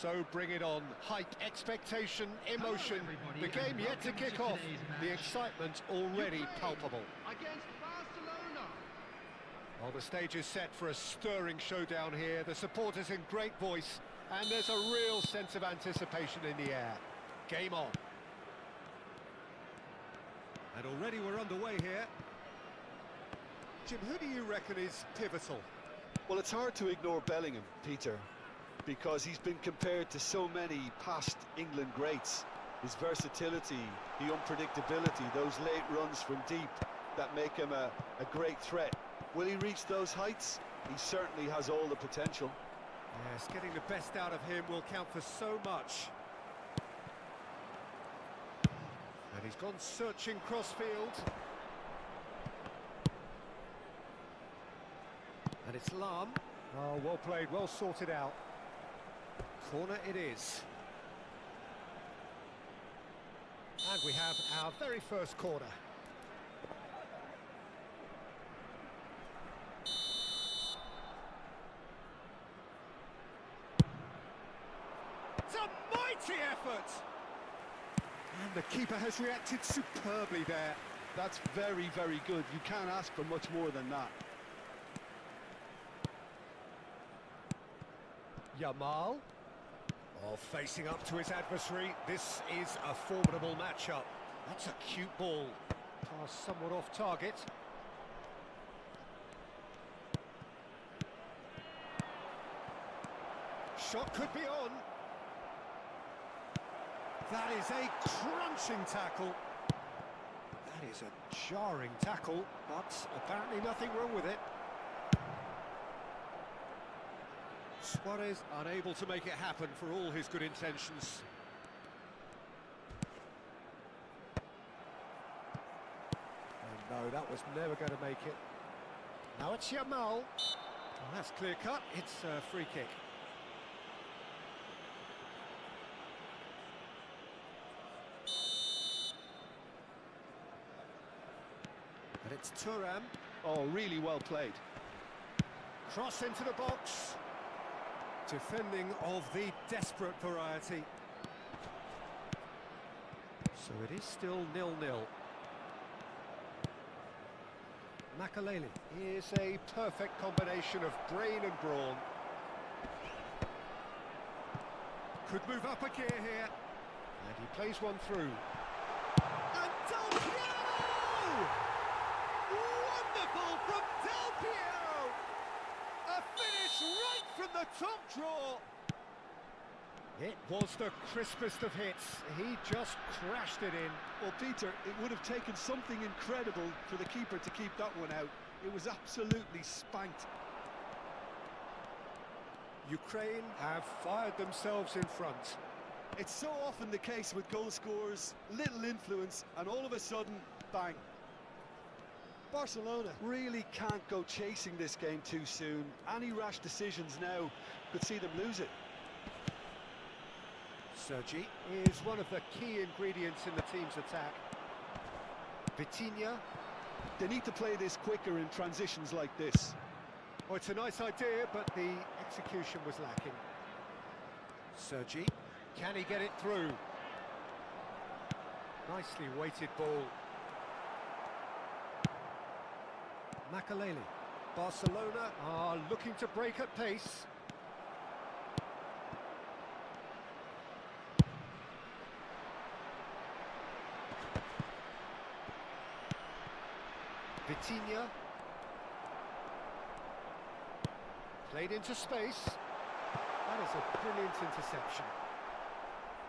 So bring it on. Hype, expectation, emotion. The game yet to kick off. The excitement already palpable. Against Barcelona. Well, the stage is set for a stirring showdown here. The supporters in great voice, and there's a real sense of anticipation in the air. Game on. And already we're underway here. Jim, who do you reckon is pivotal? Well, it's hard to ignore Bellingham, Peter, because he's been compared to so many past England greats. His versatility, the unpredictability, those late runs from deep that make him a great threat. Will he reach those heights? He certainly has all the potential. Yes, getting the best out of him will count for so much. And he's gone searching crossfield. And it's Lahm. Oh, well played, well sorted out. Corner it is. And we have our very first corner. It's a mighty effort! And the keeper has reacted superbly there. That's very, very good. You can't ask for much more than that. Yamal. Oh, facing up to his adversary. This is a formidable matchup. That's a cute ball. Pass somewhat off target. Shot could be on. That is a crunching tackle. That is a jarring tackle, but apparently nothing wrong with it. Suarez unable to make it happen for all his good intentions. Oh no, that was never going to make it. Now it's Yamal. Well, that's clear cut, it's a free kick. And it's Thuram. Oh, really well played. Cross into the box. Defending of the desperate variety. So it is still 0-0. Makaleli. Here's a perfect combination of brain and brawn. Could move up a gear here. And he plays one through. And Del Piero! Wonderful from Del Piero! A finish right from the top draw. It was the crispest of hits. He just crashed it in. Well, Peter, it would have taken something incredible for the keeper to keep that one out. It was absolutely spanked. Ukraine have fired themselves in front. It's so often the case with goal scorers, little influence, and all of a sudden, bang. Barcelona really can't go chasing this game too soon. Any rash decisions now could see them lose it. Sergi is one of the key ingredients in the team's attack. Vitinha. They need to play this quicker in transitions like this. Oh, it's a nice idea, but the execution was lacking. Sergi, can he get it through? Nicely weighted ball. Makaleli. Barcelona are looking to break at pace. Vitinha. Played into space. That is a brilliant interception.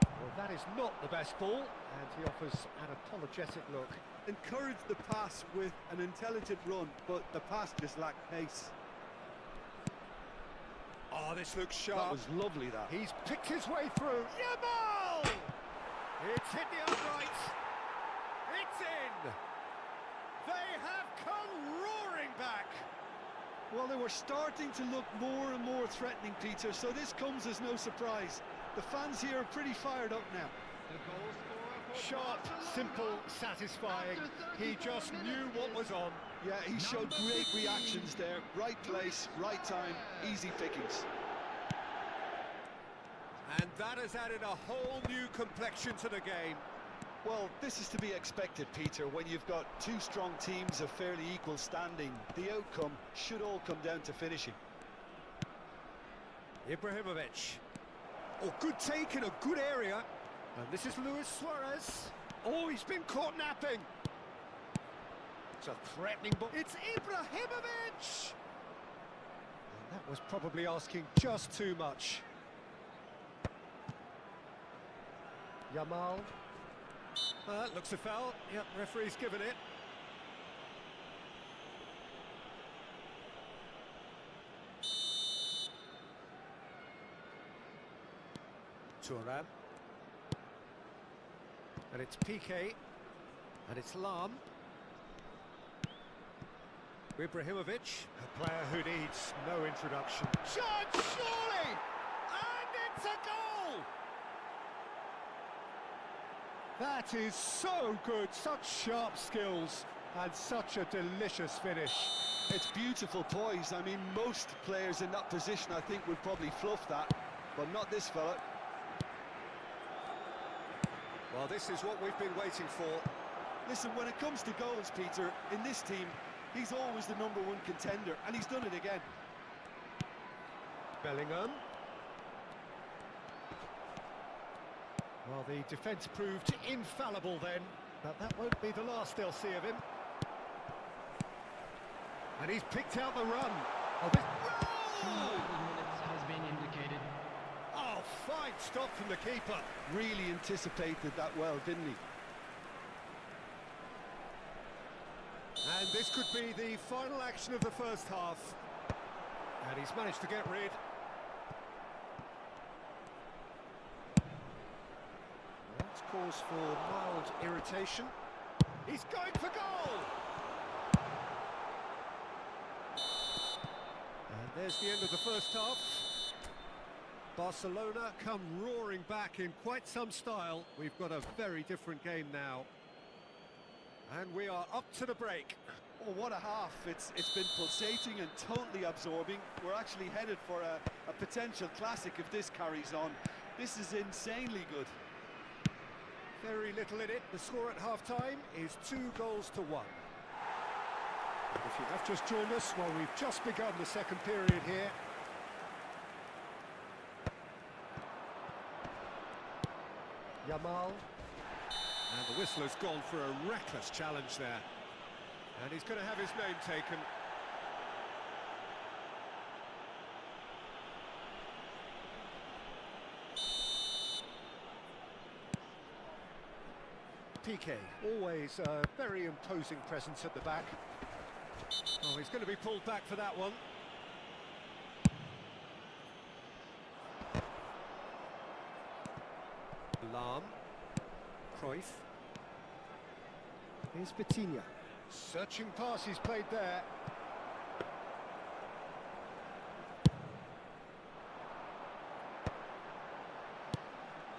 Well, that is not the best ball, and he offers an apologetic look. Encouraged the pass with an intelligent run, but the pass just lacked pace. Oh, this looks sharp. That was lovely, that. He's picked his way through. Yamal! It's hit the upright. It's in. They have come roaring back. Well, they were starting to look more and more threatening, Peter, so this comes as no surprise. The fans here are pretty fired up now. Sharp, simple, satisfying. He just knew what was on. Yeah, he showed great reactions there. Right place, right time, easy pickings. And that has added a whole new complexion to the game. Well, this is to be expected, Peter. When you've got two strong teams of fairly equal standing, the outcome should all come down to finishing. Ibrahimovic. Oh, good take in a good area. And this is Luis Suarez. Oh, he's been caught napping. It's a threatening ball. It's Ibrahimovic! And that was probably asking just too much. Yamal. Looks a foul. Yep, referee's given it. Thuram. And it's Piqué. And it's Lam. Ibrahimovic, a player who needs no introduction. Shot, surely! And it's a goal! That is so good, such sharp skills, and such a delicious finish. It's beautiful poise. I mean, most players in that position, I think, would probably fluff that, but not this fella. Well, this is what we've been waiting for. Listen, when it comes to goals, Peter, in this team, he's always the #1 contender, and he's done it again. Bellingham. Well, the defence proved infallible then, but that won't be the last they'll see of him. And he's picked out the run. Oh, this... minutes has been indicated. Oh, fine stop from the keeper. Really anticipated that well, didn't he? And this could be the final action of the first half. And he's managed to get rid. That's cause for mild irritation. He's going for goal! And there's the end of the first half. Barcelona come roaring back in quite some style. We've got a very different game now. And we are up to the break. Oh, what a half. It's been pulsating and totally absorbing. We're actually headed for a potential classic if this carries on. This is insanely good. Very little in it. The score at half-time is 2-1. If you have just joined us, well, we've just begun the second period here. Yamal. And the whistle has gone for a reckless challenge there. And he's going to have his name taken. Piqué, always a very imposing presence at the back. Oh, he's going to be pulled back for that one. Lam. Cruyff. Here's Vitinha. Searching pass he's played there.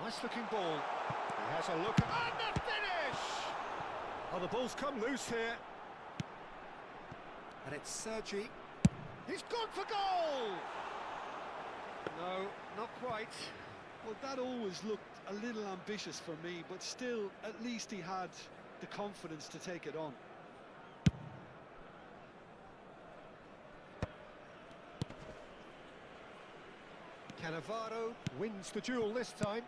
Nice looking ball. He has a look and the finish! Oh, the ball's come loose here. And it's Sergi. He's gone for goal! No, not quite. Well, that always looked a little ambitious for me, but still, at least he had the confidence to take it on. Cannavaro wins the duel this time.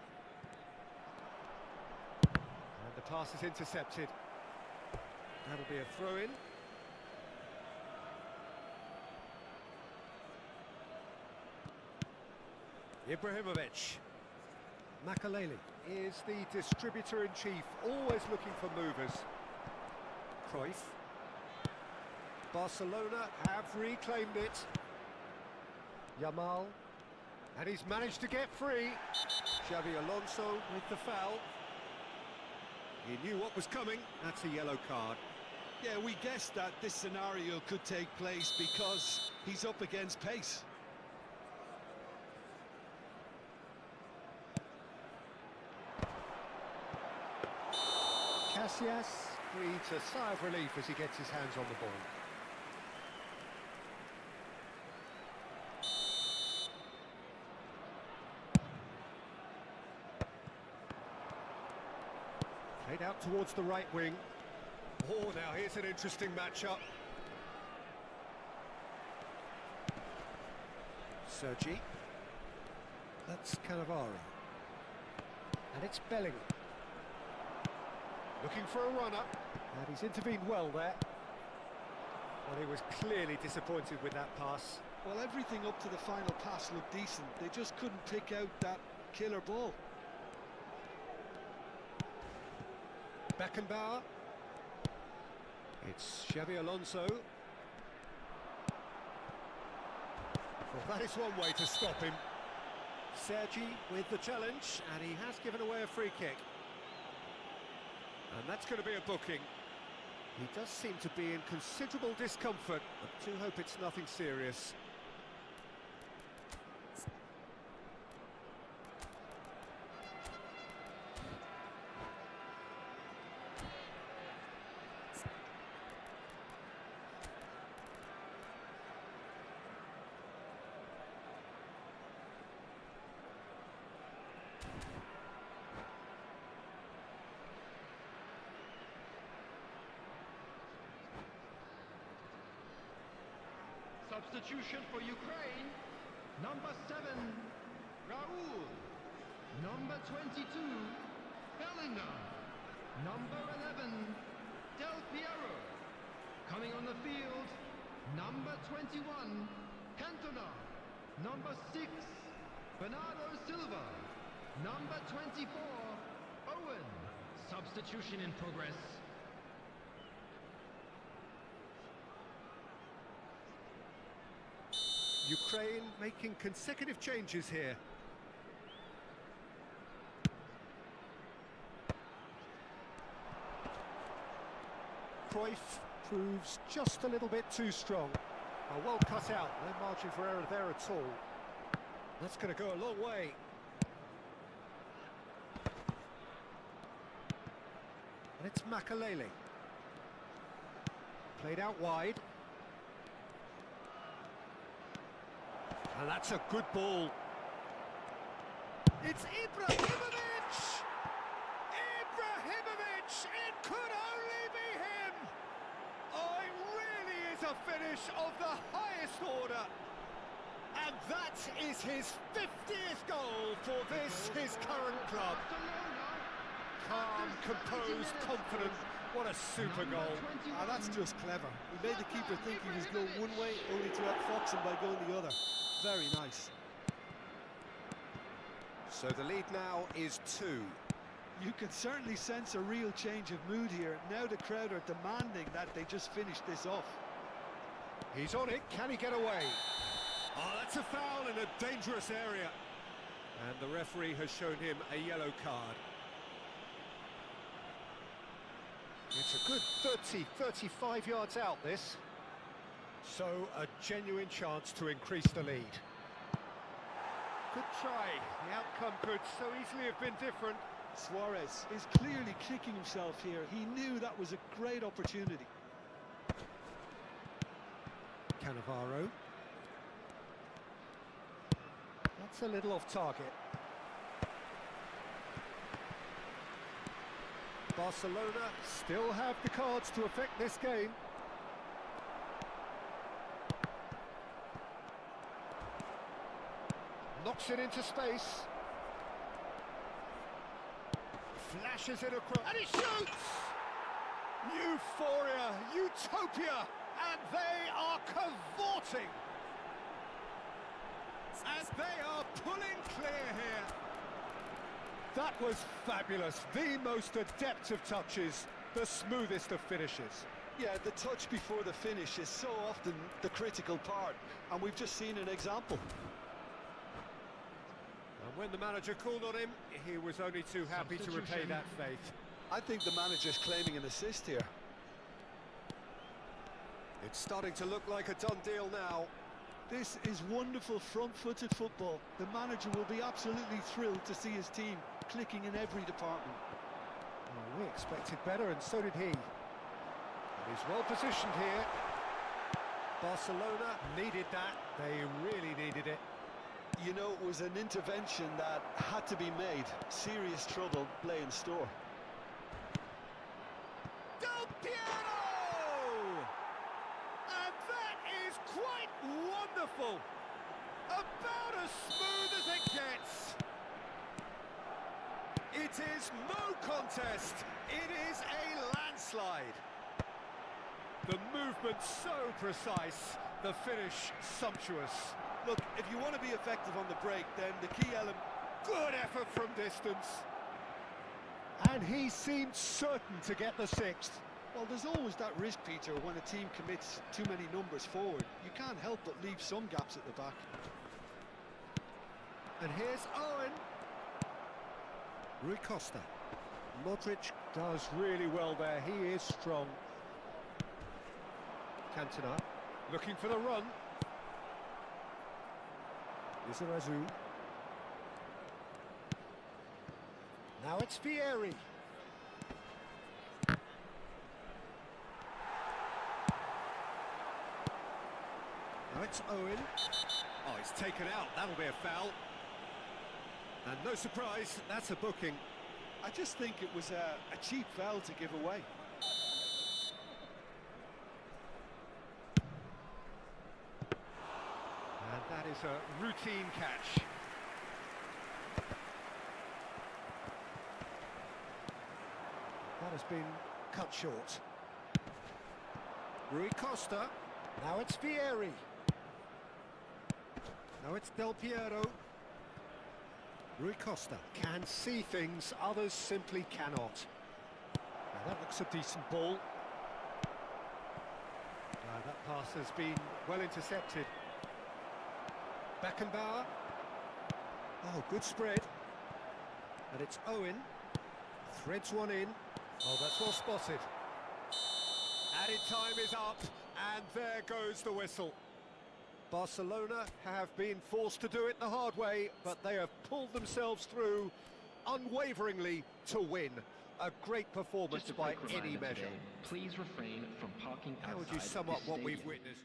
And the pass is intercepted. That'll be a throw-in. Ibrahimovic. Makaleli is the distributor-in-chief, always looking for movers. Cruyff. Barcelona have reclaimed it. Yamal. And he's managed to get free. Xabi Alonso with the foul. He knew what was coming. That's a yellow card. Yeah, we guessed that this scenario could take place because he's up against pace. Casillas breathes a sigh of relief as he gets his hands on the ball. Played out towards the right wing. Oh, now here's an interesting matchup. Sergi. That's Cannavaro. And it's Bellingham. Looking for a runner. And he's intervened well there. Well, he was clearly disappointed with that pass. Well, everything up to the final pass looked decent. They just couldn't pick out that killer ball. Beckenbauer. It's Xabi Alonso. Well, that is one way to stop him. Sergi with the challenge, and he has given away a free kick. And that's going to be a booking. He does seem to be in considerable discomfort, but do hope it's nothing serious. Substitution for Ukraine. Number 7, Raul. Number 22, Bellingham. Number 11, Del Piero. Coming on the field, number 21, Cantona. Number 6, Bernardo Silva. Number 24, Owen. Substitution in progress. Ukraine making consecutive changes here. Cruyff proves just a little bit too strong. Oh, well cut out, no margin for error there at all. That's going to go a long way. And it's Makalele. Played out wide. And that's a good ball. It's Ibrahimovic! Ibrahimovic! It could only be him! Oh, it really is a finish of the highest order. And that is his 50th goal for this, his current club. Calm, composed, confident. What a super goal. That's just clever. He made the keeper think he was going one way, only to outfox him by going the other. Very nice. So the lead now is 2. You can certainly sense a real change of mood here. Now the crowd are demanding that they just finish this off. He's on it. Can he get away? Oh, that's a foul in a dangerous area. And the referee has shown him a yellow card. It's a good 30, 35 yards out, this. So, a genuine chance to increase the lead. Good try. The outcome could so easily have been different. Suarez is clearly kicking himself here. He knew that was a great opportunity. Cannavaro. That's a little off target. Barcelona still have the cards to affect this game. Knocks it into space. Flashes it across. And he shoots! Euphoria, utopia, and they are cavorting. And they are pulling clear here. That was fabulous. The most adept of touches, the smoothest of finishes. Yeah, the touch before the finish is so often the critical part, and we've just seen an example. And when the manager called on him, he was only too happy to repay that faith. I think the manager's claiming an assist here. It's starting to look like a done deal now. This is wonderful front-footed football. The manager will be absolutely thrilled to see his team clicking in every department. Well, we expected better, and so did he. And he's well positioned here. Barcelona needed that. They really needed it. You know, it was an intervention that had to be made. Serious trouble lay in store. wonderful! About as smooth as it gets. It is no contest. It is a landslide. The movement so precise, the finish sumptuous. Look, if you want to be effective on the break, then the key element... Good effort from distance. And he seemed certain to get the sixth. Well, there's always that risk, Peter, when a team commits too many numbers forward. You can't help but leave some gaps at the back. And here's Owen. Rui Costa. Modric does really well there. He is strong. Cantona looking for the run. Lizarazu. Now it's Vieri. Now it's Owen. Oh, he's taken out. That'll be a foul. And no surprise, that's a booking. I just think it was a cheap foul to give away. And that is a routine catch. That has been cut short. Rui Costa. Now it's Vieri. Now it's Del Piero. Rui Costa can see things others simply cannot. Now that looks a decent ball. That pass has been well intercepted. Beckenbauer. Oh, good spread. And it's Owen. Threads one in. Oh, that's well spotted. Added time is up, and there goes the whistle. Barcelona have been forced to do it the hard way, but they have pulled themselves through unwaveringly to win. A great performance by any measure. Today, please refrain from parking outside. How would you sum up the what we've stadium. witnessed?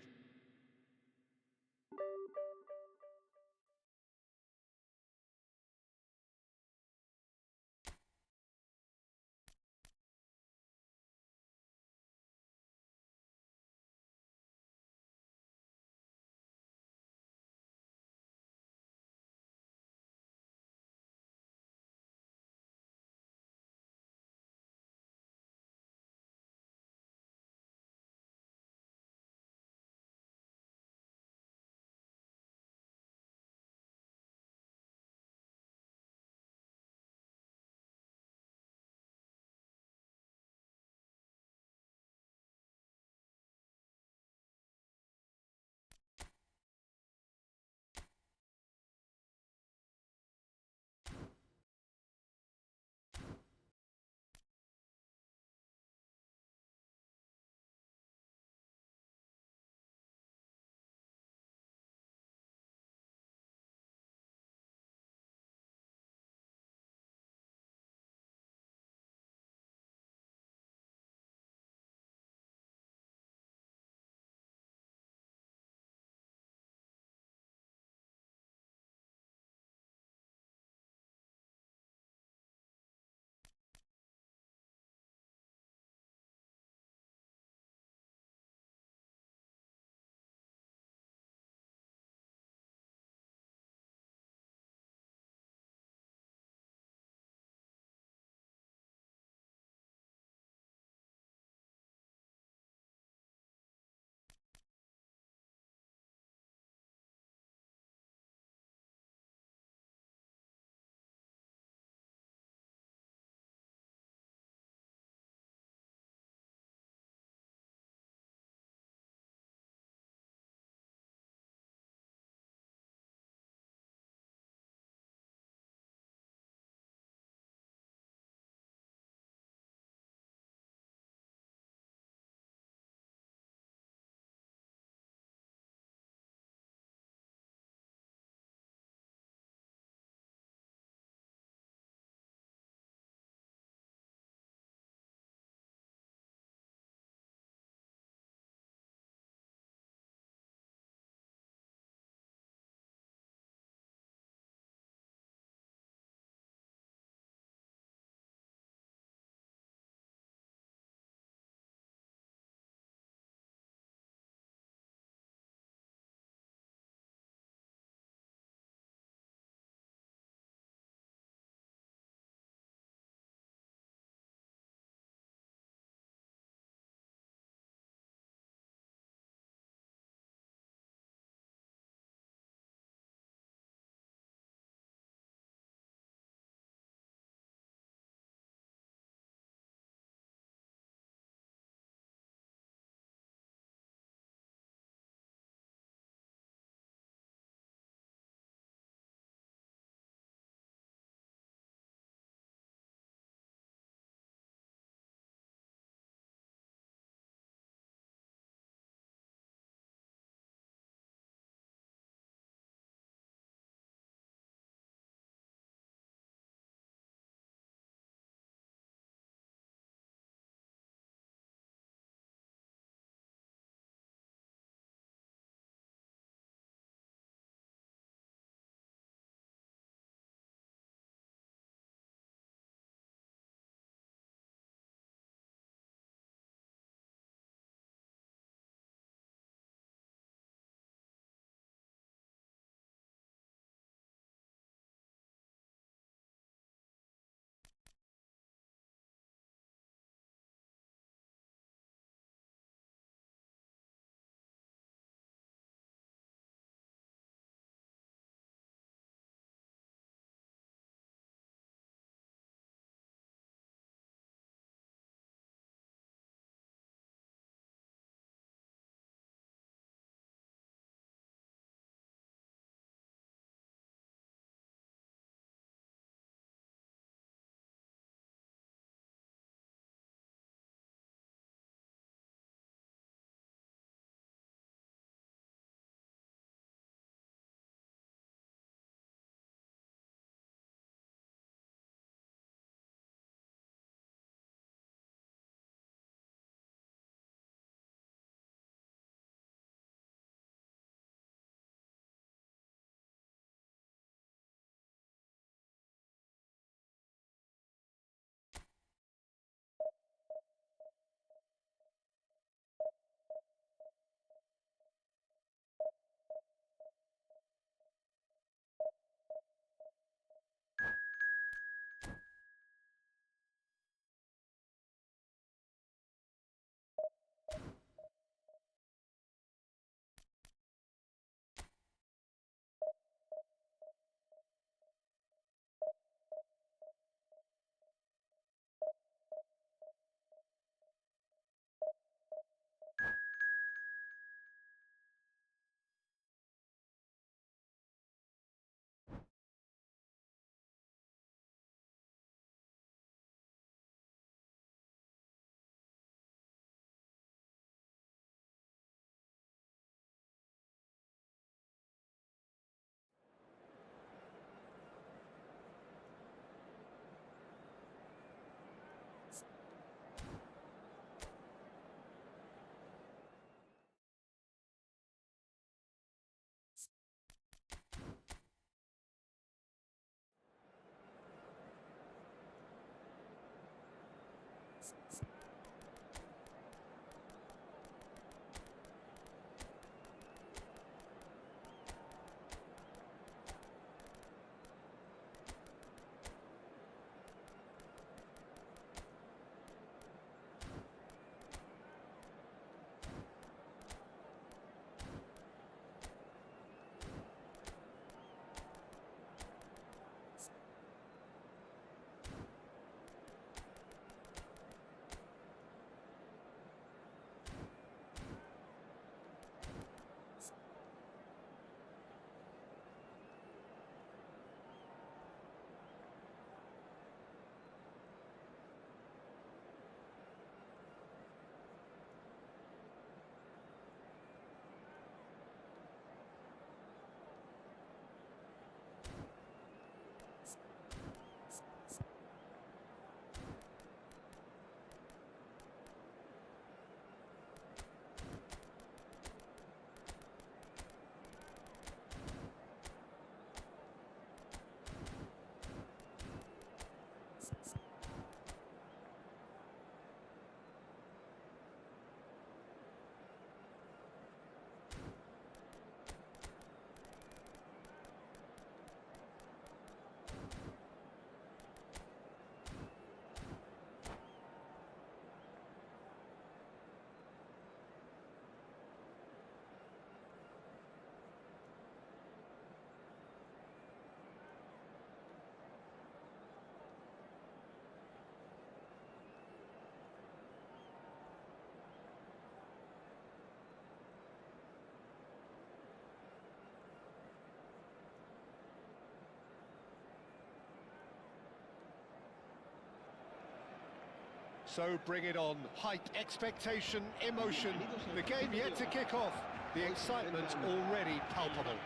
So bring it on. Hype, expectation, emotion. The game yet to kick off. The excitement already palpable.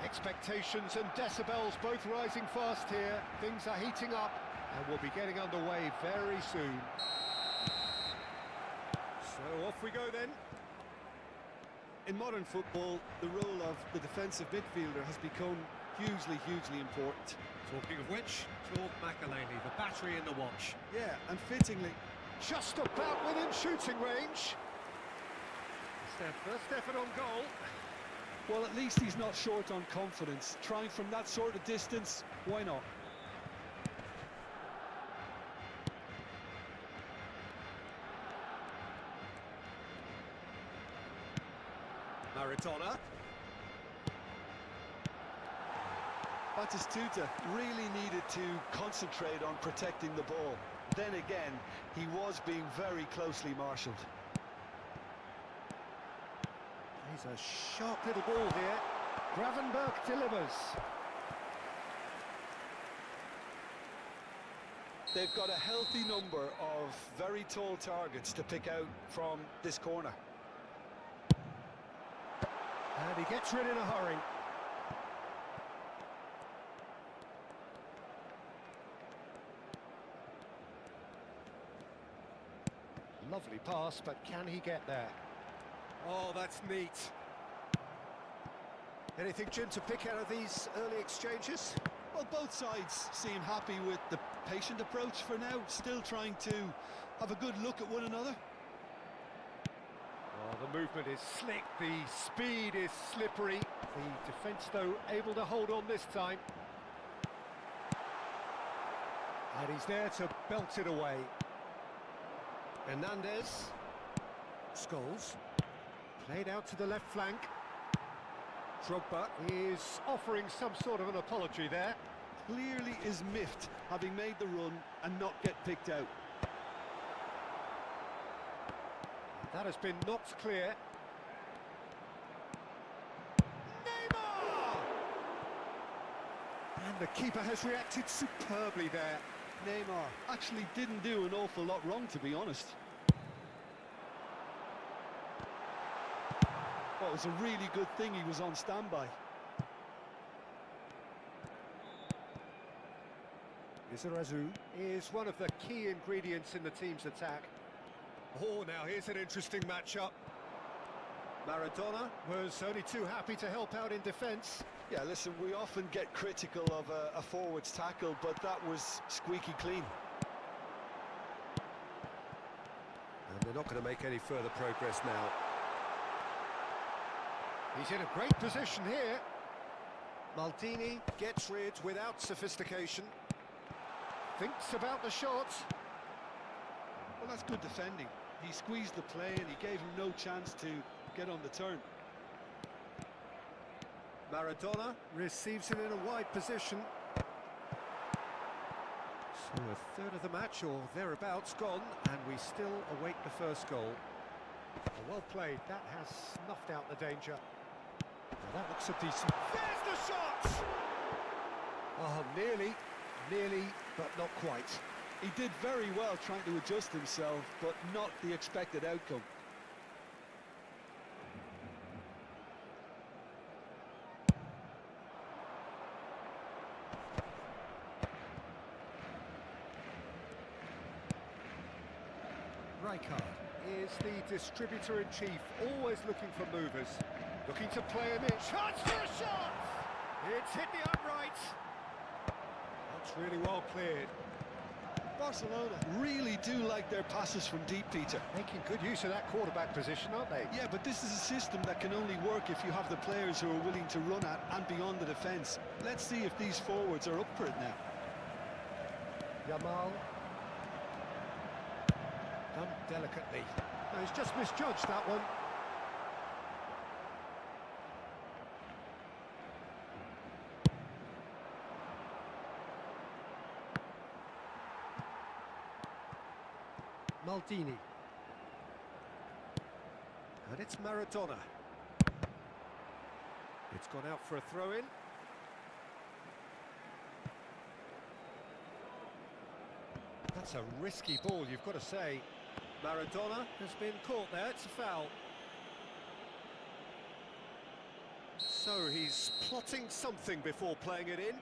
Expectations and decibels both rising fast here. Things are heating up and we'll be getting underway very soon. So off we go then. In modern football, the role of the defensive midfielder has become hugely important. Talking of which, Claude Makélélé, the battery in the watch. Yeah, and fittingly, Just about within shooting range. It's their first effort on goal. well, at least he's not short on confidence. Trying from that sort of distance, why not? Maradona. Batistuta really needed to concentrate on protecting the ball. Then again, he was being very closely marshalled. He's a sharp little ball here. Gravenberch delivers. They've got a healthy number of very tall targets to pick out from this corner. And he gets rid in a hurry. Lovely pass, but can he get there? Oh, that's neat. Anything, Jim, to pick out of these early exchanges? Well, both sides seem happy with the patient approach for now, still trying to have a good look at one another. Oh, the movement is slick, the speed is slippery. The defence, though, able to hold on this time. And he's there to belt it away. Hernandez. Scholes. Played out to the left flank. Drogba is offering some sort of an apology there. Clearly is miffed, having made the run and not get picked out. That has been knocked clear. Neymar! And the keeper has reacted superbly there. Neymar actually didn't do an awful lot wrong, to be honest. Well, it was a really good thing he was on standby. Lizarazu is one of the key ingredients in the team's attack. Oh, now here's an interesting matchup. Maradona was only too happy to help out in defence. Yeah, listen, we often get critical of a forward's tackle, but that was squeaky clean. They're not going to make any further progress now. He's in a great position here. Maldini gets rid without sophistication. Thinks about the shot. Well, that's good defending. He squeezed the play and he gave him no chance to get on the turn. Maradona receives it in a wide position. So a third of the match or thereabouts gone, and we still await the first goal. Well played, that has snuffed out the danger. Now that looks a decent... There's the shot! Oh, nearly, but not quite. He did very well trying to adjust himself, but not the expected outcome. Rijkaard is the distributor-in-chief, always looking for movers. Looking to play him in. Chance for a shot! It's hit the upright. That's really well cleared. Barcelona really do like their passes from deep, Peter. Making good use of that quarterback position, aren't they? Yeah, but this is a system that can only work if you have the players who are willing to run at and beyond the defence. Let's see if these forwards are up for it now. Yamal. Done delicately. No, he's just misjudged that one. Maldini. And it's Maradona. It's gone out for a throw-in. That's a risky ball, you've got to say. Maradona has been caught there, it's a foul. So he's plotting something before playing it in.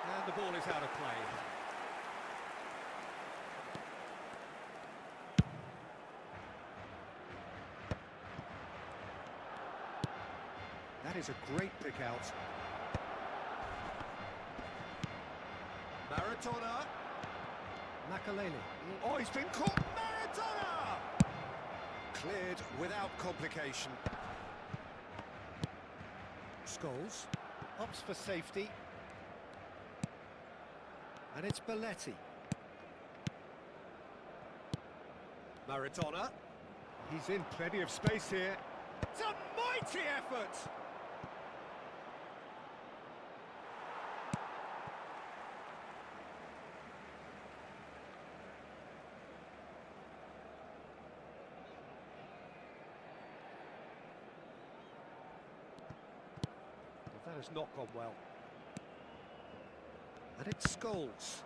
And the ball is out of play. That is a great pick out. Maradona. Makalele. Oh, he's been caught. Maradona! Cleared without complication. Scholes opts for safety. And it's Belletti. Maradona. He's in plenty of space here. It's a mighty effort! That has not gone well. And it's Scholes.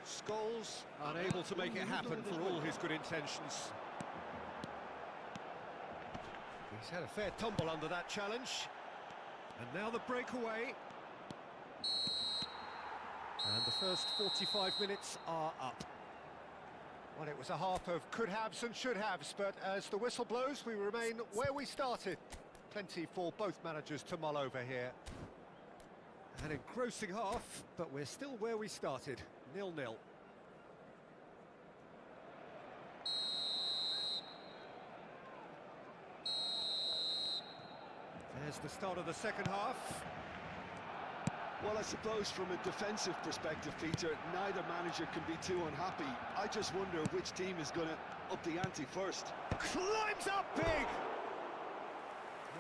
Scholes unable to make it happen for all his good intentions. He's had a fair tumble under that challenge. And now the breakaway. And the first 45 minutes are up. Well, it was a half of could-haves and should-haves, but as the whistle blows, we remain where we started. Plenty for both managers to mull over here. An engrossing half, but we're still where we started, 0-0. There's the start of the second half. Well, I suppose from a defensive perspective, Peter, neither manager can be too unhappy. I just wonder which team is going to up the ante first. Climbs up big!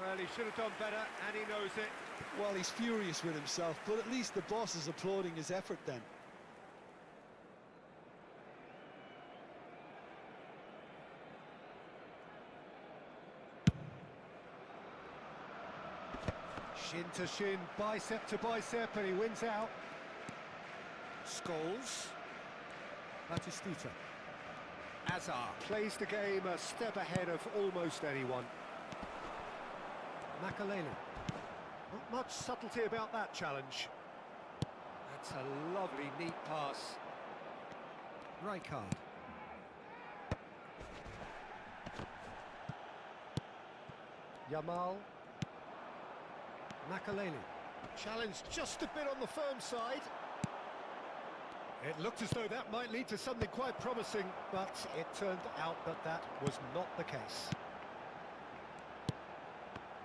Well, he should have done better, and he knows it. Well, he's furious with himself, but at least the boss is applauding his effort then. Shin to shin, bicep to bicep, and he wins out. Scholes. Batistuta. Azar plays the game a step ahead of almost anyone. Makalele. Not much subtlety about that challenge. That's a lovely, neat pass. Rijkaard. Yamal. Makaleli. Challenged just a bit on the firm side. It looked as though that might lead to something quite promising, but it turned out that that was not the case.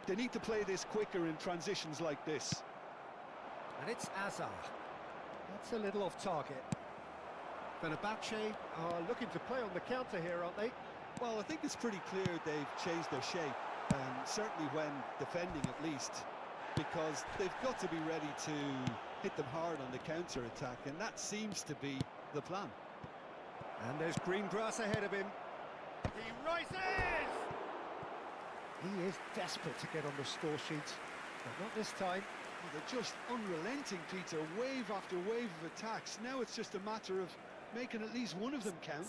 They need to play this quicker in transitions like this. And it's Azar. That's a little off target. Fenerbahce are looking to play on the counter here, aren't they? Well, I think it's pretty clear they've changed their shape, and certainly when defending at least, because they've got to be ready to hit them hard on the counter-attack, and that seems to be the plan. And there's green grass ahead of him. He rises! He is desperate to get on the score sheet, but not this time. Well, they're just unrelenting, Peter, wave after wave of attacks. Now it's just a matter of making at least one of them count.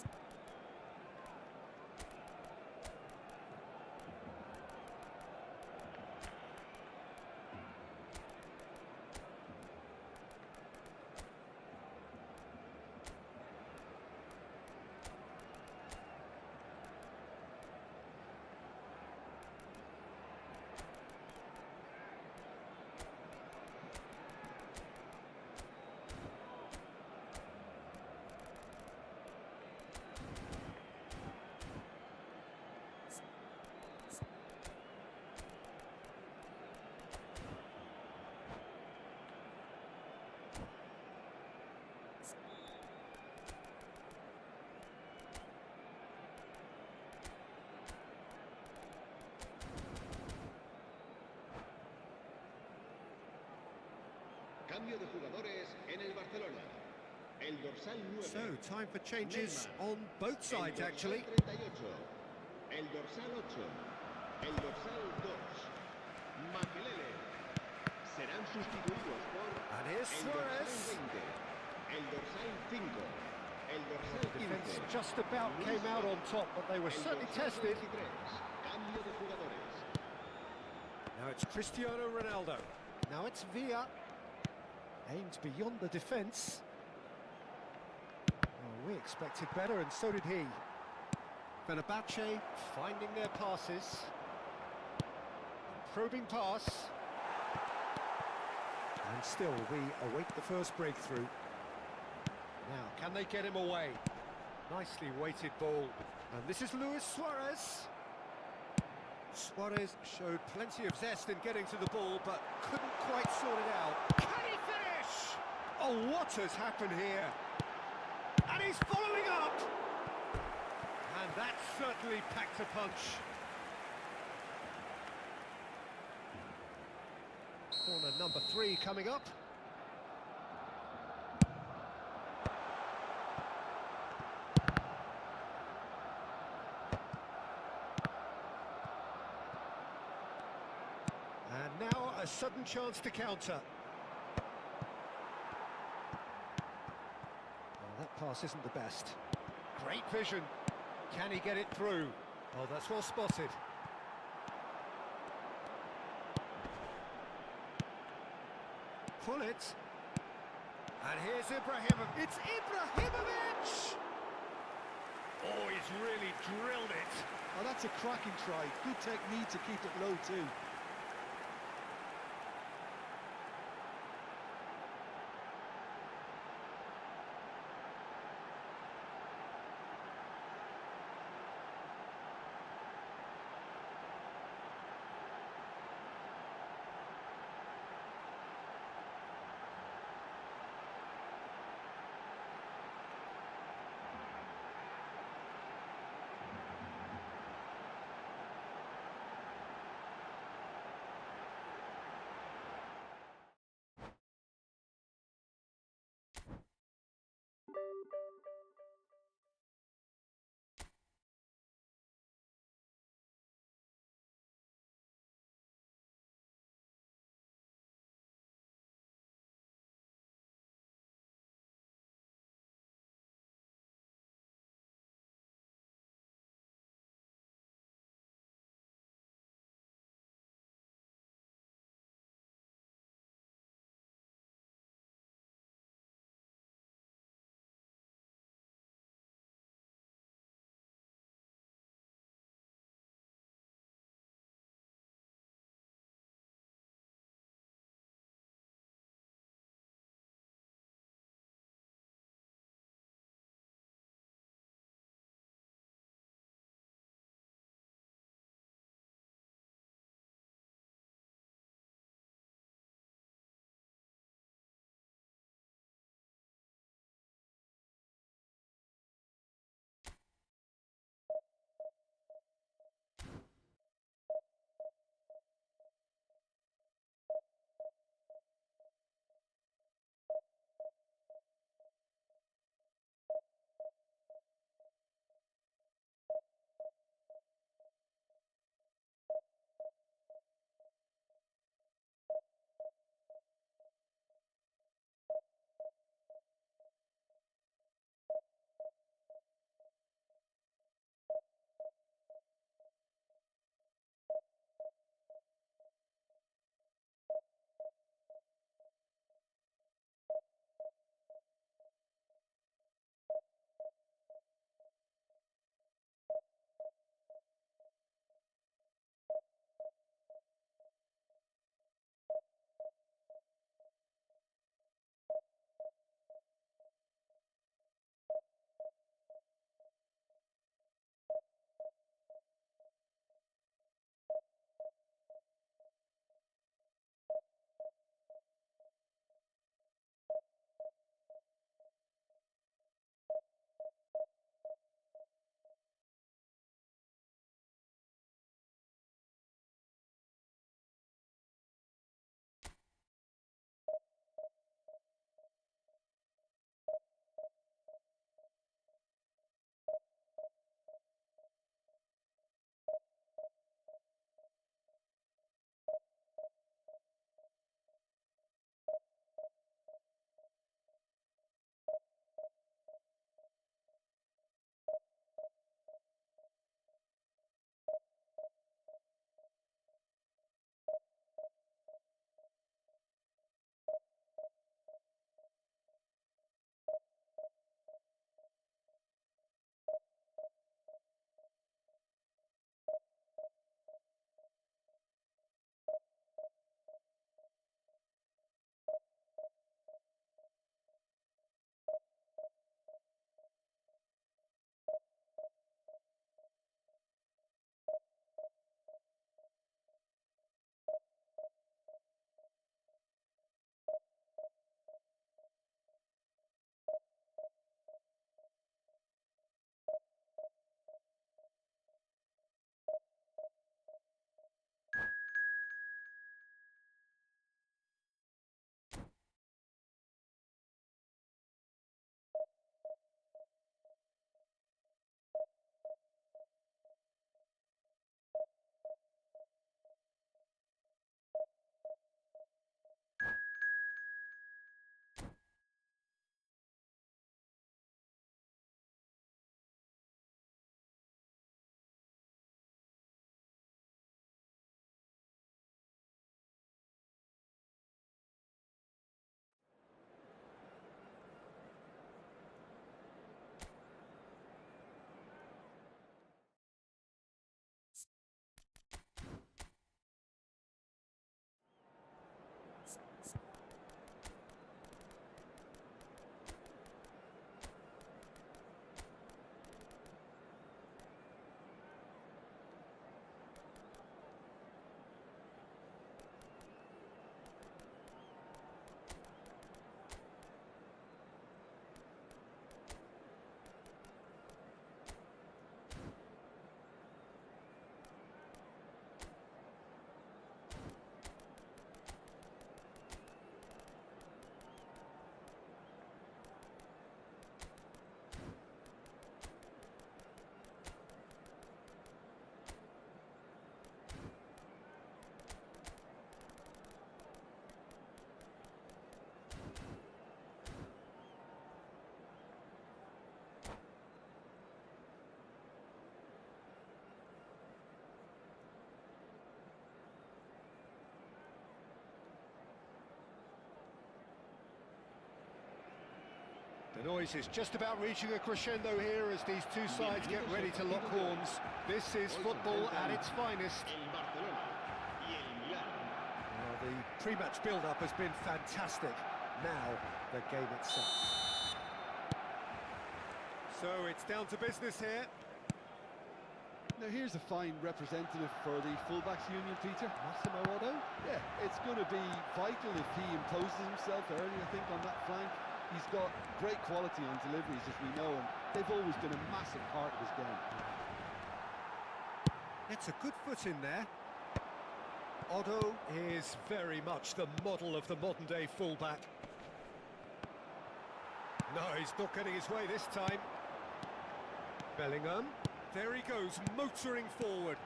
Cambio de jugadores en el Barcelona. El dorsal 9. So, time for changes Neymar. on both sides, El dorsal actually. 38. El dorsal 8. El dorsal 2. Makelele. Serán sustituidos por And here's el dorsal Suarez. 20. El dorsal 5. El dorsal Defence 15. just about came out on top, but they were El certainly dorsal tested. 23. Cambio de jugadores. Now it's Cristiano Ronaldo. Now it's Villa. Aimed beyond the defence. Oh, we expected better, and so did he. Fenerbahce finding their passes. Probing pass. And still, we await the first breakthrough. Now, can they get him away? Nicely weighted ball. And this is Luis Suarez. Suarez showed plenty of zest in getting to the ball, but couldn't quite sort it out. Can he finish? Oh, what has happened here? And he's following up! And that certainly packed a punch. Corner number 3 coming up. And now a sudden chance to counter. Well, that pass isn't the best. Great vision. Can he get it through? Oh, that's well spotted. Pull it. And here's Ibrahimovic. It's Ibrahimovic! Oh, he's really drilled it. Oh, that's a cracking try. Good technique to keep it low too. The noise is just about reaching a crescendo here as these two sides get ready to lock horns. This is football at its finest. El Barcelona y el Milán. Well, the pre-match build-up has been fantastic. Now, the game itself. So it's down to business here. Now here's a fine representative for the fullbacks union, Peter. Massimo Otto. Yeah, it's going to be vital if he imposes himself early, I think, on that flank. He's got great quality on deliveries, as we know, and they've always been a massive part of his game. It's a good foot in there. Otto is very much the model of the modern-day fullback. No, he's not getting his way this time. Bellingham. There he goes, motoring forward.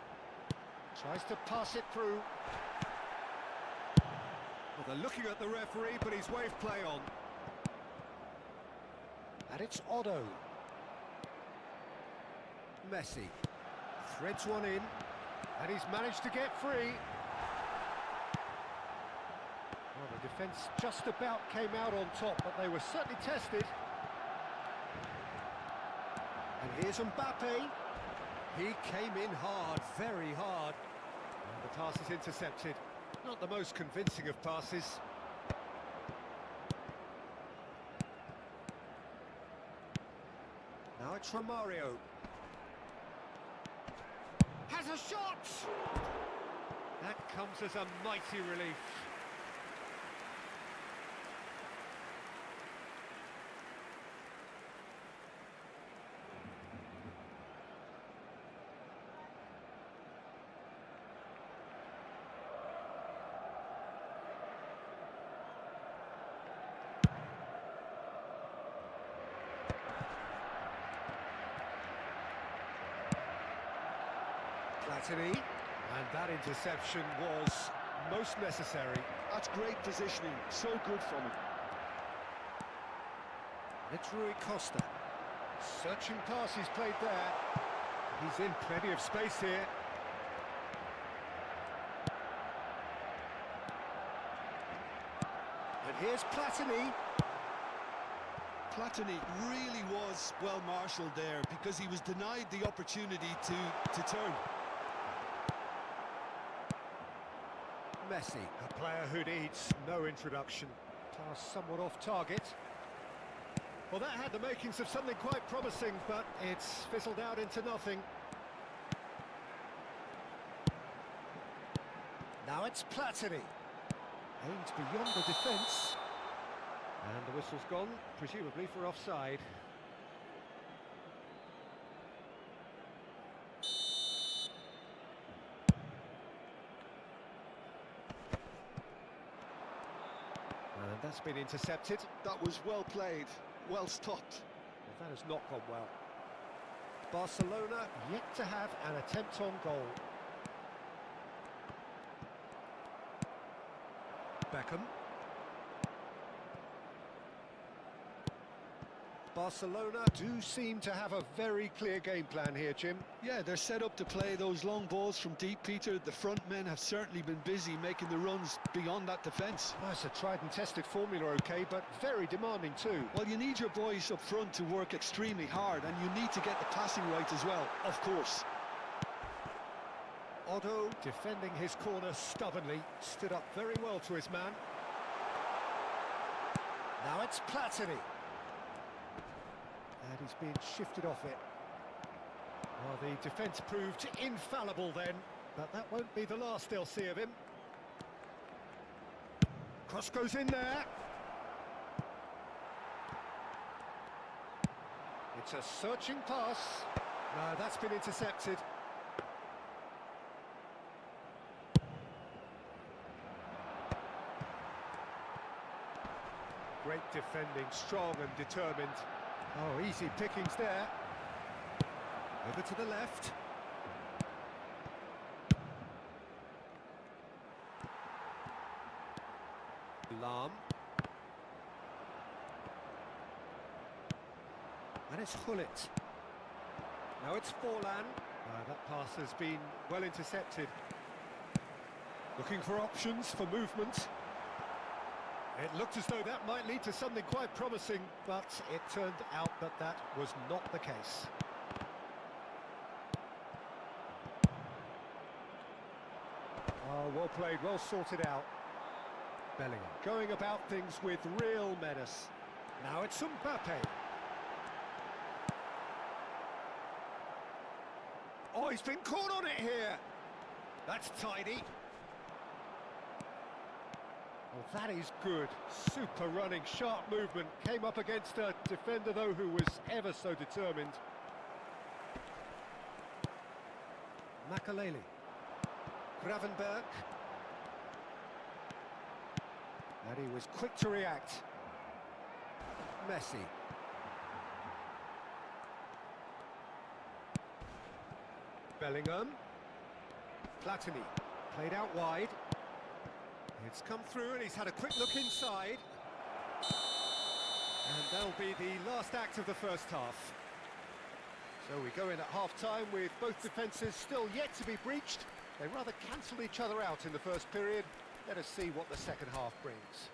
Tries to pass it through. Well, they're looking at the referee, but he's waved play on. And it's Otto. Messi threads one in, and he's managed to get free. Well, the defence just about came out on top, but they were certainly tested. And here's Mbappe. He came in hard, very hard. And the pass is intercepted. Not the most convincing of passes. Now it's Romario. Has a shot! That comes as a mighty relief. Platini, and that interception was most necessary. That's great positioning, so good from him. It's Rui Costa. Searching pass he's played there. He's in plenty of space here. And here's Platini. Platini really was well marshalled there because he was denied the opportunity to turn. Messi, a player who needs no introduction. Pass somewhat off target. Well, that had the makings of something quite promising, but it's fizzled out into nothing. Now it's Platini. Aimed beyond the defence. And the whistle's gone, presumably for offside. And that's been intercepted. That was well played, well stopped. Well, that has not gone well. Barcelona yet to have an attempt on goal. Beckham. Barcelona do seem to have a very clear game plan here, Jim. Yeah, they're set up to play those long balls from deep, Peter. The front men have certainly been busy making the runs beyond that defence. Well, it's a tried and tested formula, okay, but very demanding too. Well, you need your boys up front to work extremely hard, and you need to get the passing right as well, of course. Otto, defending his corner stubbornly, stood up very well to his man. Now it's Platini. And he's been shifted off it. Well, the defence proved infallible then, but that won't be the last they'll see of him. Cross goes in there. It's a searching pass. No, that's been intercepted. Great defending, strong and determined. Oh, easy pickings there. Over to the left. Lahm. And it's Gullit. Now it's Forlan. That pass has been well intercepted. Looking for options for movement. It looked as though that might lead to something quite promising, but it turned out that that was not the case. Oh, well played, well sorted out. Bellingham going about things with real menace. Now it's Mbappe. Oh, he's been caught on it here. That's tidy. Well, that is good. Super running, sharp movement. Came up against a defender, though, who was ever so determined. Makaleli. Gravenberg. And he was quick to react. Messi. Bellingham. Platini. Played out wide. It's come through and he's had a quick look inside. And that'll be the last act of the first half. So we go in at half-time with both defences still yet to be breached. They rather cancelled each other out in the first period. Let us see what the second half brings.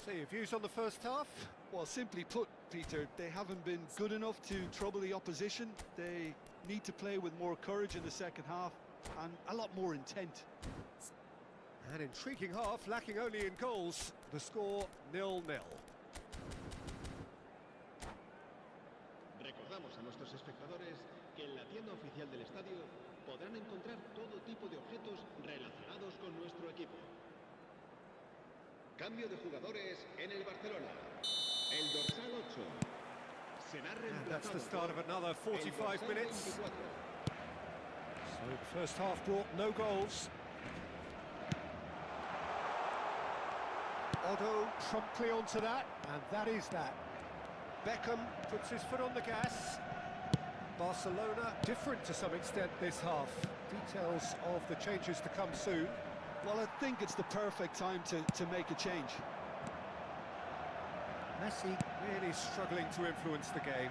So your views on the first half? Well, simply put, Peter, they haven't been good enough to trouble the opposition. They need to play with more courage in the second half and a lot more intent. An intriguing half, lacking only in goals. The score 0-0. Recordamos a nuestros espectadores que en la tienda oficial del estadio podrán encontrar todo tipo de objetos relacionados con nuestro equipo. Cambio de jugadores en el Barcelona. El dorsal 8 será And that's the reemplazado start of por another el 45 dorsal minutes. 24. So the first half brought no goals. Otto promptly onto that, and that is that. Beckham puts his foot on the gas. Barcelona different to some extent this half. Details of the changes to come soon. Well, I think it's the perfect time to make a change. Messi really struggling to influence the game.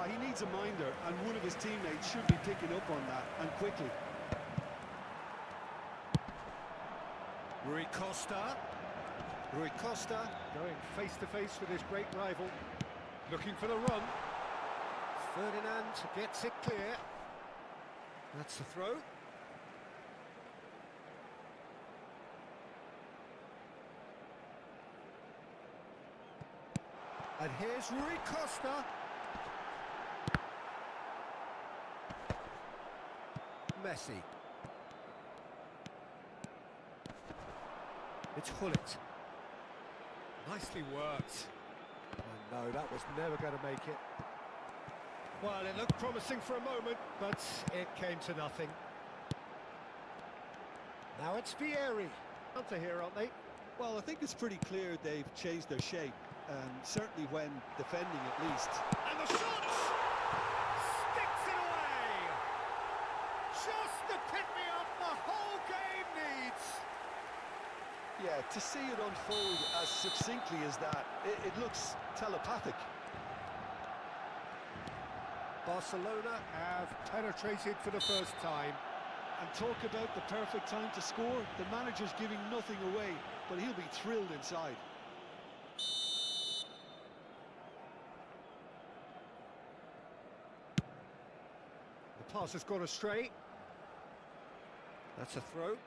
He needs a minder, and one of his teammates should be picking up on that, and quickly. Rui Costa. Rui Costa going face-to-face with his great rival. Looking for the run. Ferdinand gets it clear. That's the throw. And here's Rui Costa. Messi. It's Hullet. Nicely worked. Oh, no, that was never going to make it. Well, it looked promising for a moment, but it came to nothing. Now it's Vieri. Onto here, aren't they? Well, I think it's pretty clear they've changed their shape, certainly when defending at least. And the shot! Sticks it away! Just the pick-me-up the whole game needs! Yeah, to see it unfold as succinctly as that, it looks telepathic. Barcelona have penetrated for the first time. And talk about the perfect time to score. The manager's giving nothing away, but he'll be thrilled inside. The pass has gone astray. That's a throw.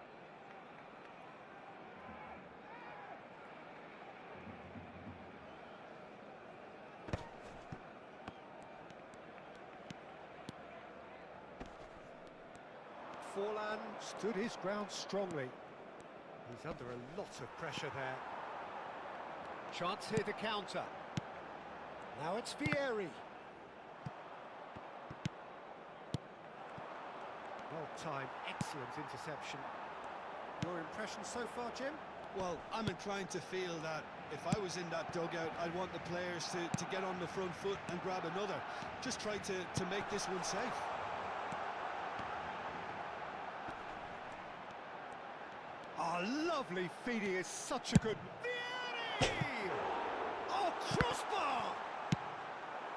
Forlan stood his ground strongly. He's under a lot of pressure there. Chance here to counter. Now it's Vieri. Well-timed, excellent interception. Your impression so far, Jim? Well, I'm inclined to feel that if I was in that dugout, I'd want the players to get on the front foot and grab another. Just try to make this one safe. Oh, lovely feed, he is such a good... Vieri! Oh, crossbar!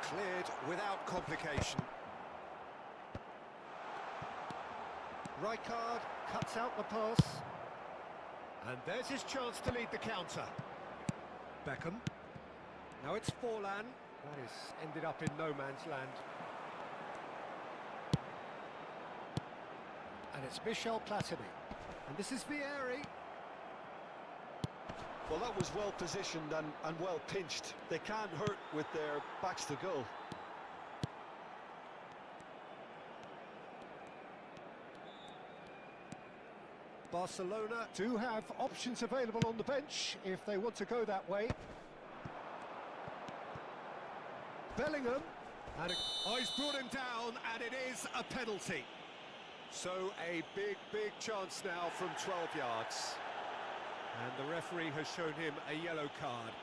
Cleared without complication. Rijkaard cuts out the pass. And there's his chance to lead the counter. Beckham. Now it's Forlan. That is ended up in no man's land. And it's Michel Platini. And this is Vieri. Well, that was well positioned and well pinched. They can't hurt with their backs to goal. Barcelona do have options available on the bench if they want to go that way. Bellingham. And he's brought him down, and it is a penalty. So a big chance now from 12 yards. And the referee has shown him a yellow card.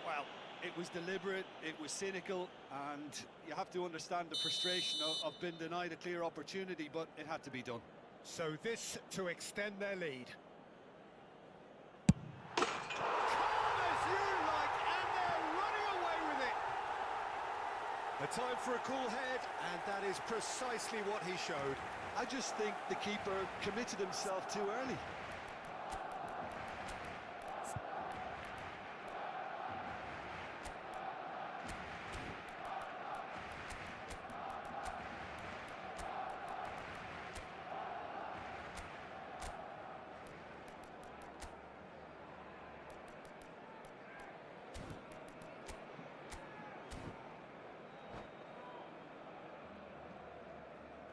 Well, it was deliberate, it was cynical, and you have to understand the frustration of being denied a clear opportunity, but it had to be done. So this to extend their lead. Calm as you like, and they're running away with it. A time for a cool head, and that is precisely what he showed. I just think the keeper committed himself too early.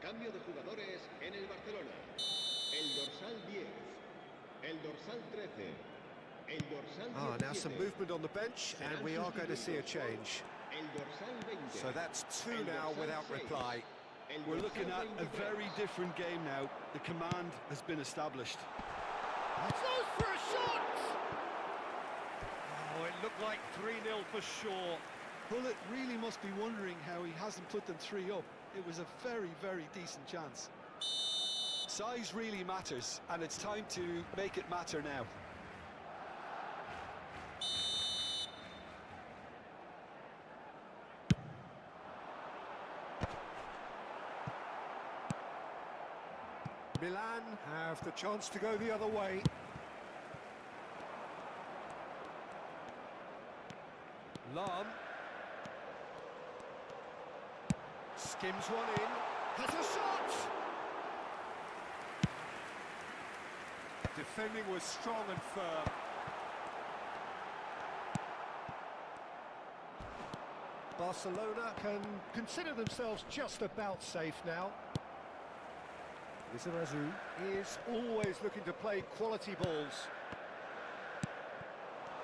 Cambio de jugadores en el Barcelona. El dorsal 10, el dorsal 13, el dorsal 17. Now some movement on the bench, and we are going to see a change. El dorsal 20. So that's two now without reply. We're looking at a very different game now. The command has been established. Goes for a shot! Oh, it looked like 3-0 for sure. Bullet really must be wondering how he hasn't put them 3 up. It was a very decent chance. Size really matters, and it's time to make it matter now. Milan have the chance to go the other way. Lahm. Skims one in. Has a shot! Defending was strong and firm. Barcelona can consider themselves just about safe now. Lizarazu is always looking to play quality balls.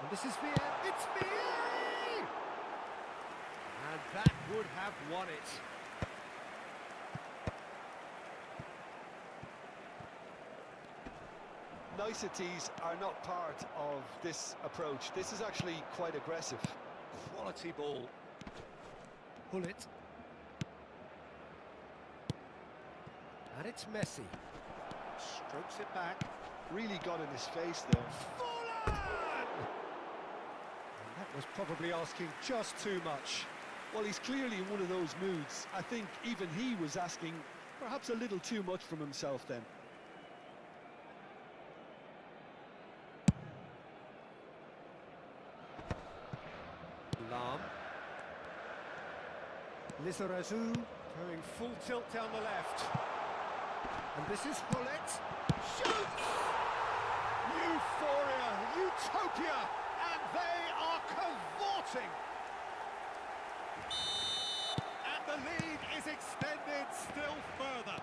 And this is Vieri. It's Vieri! And that would have won it. Niceties are not part of this approach. This is actually quite aggressive. Quality ball. Pull it. And it's Messi. Strokes it back. Really got in his face there. Forlan! And that was probably asking just too much. Well, he's clearly in one of those moods. I think even he was asking perhaps a little too much from himself then. Lahm. Lizarazu going full tilt down the left. And this is Hullet. Shoots! Euphoria, utopia, and they are cavorting. And the lead is extended still further.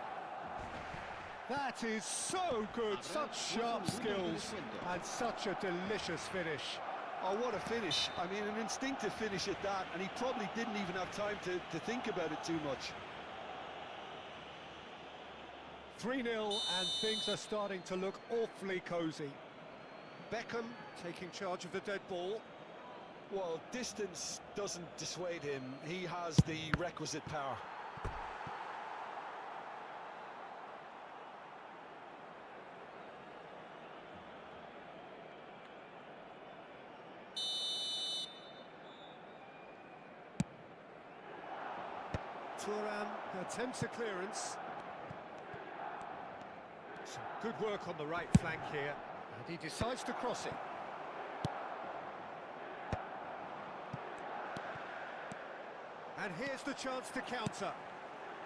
That is so good, such sharp skills, and such a delicious finish. Oh, what a finish. I mean, an instinctive finish at that, and he probably didn't even have time to think about it too much. 3-0, and things are starting to look awfully cosy. Beckham taking charge of the dead ball. Well, distance doesn't dissuade him. He has the requisite power. Thuram attempts a clearance. Some good work on the right flank here. And He decides to cross it. And here's the chance to counter.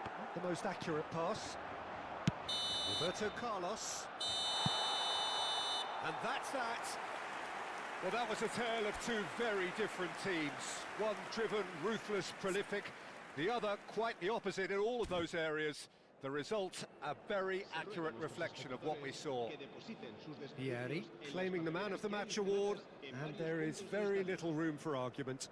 Not the most accurate pass. Roberto Carlos. And that's that. Well, that was a tale of two very different teams. One driven, ruthless, prolific. The other quite the opposite in all of those areas. The result, a very accurate reflection of what we saw. Pieri claiming the Man of the Match award, and there is very little room for argument.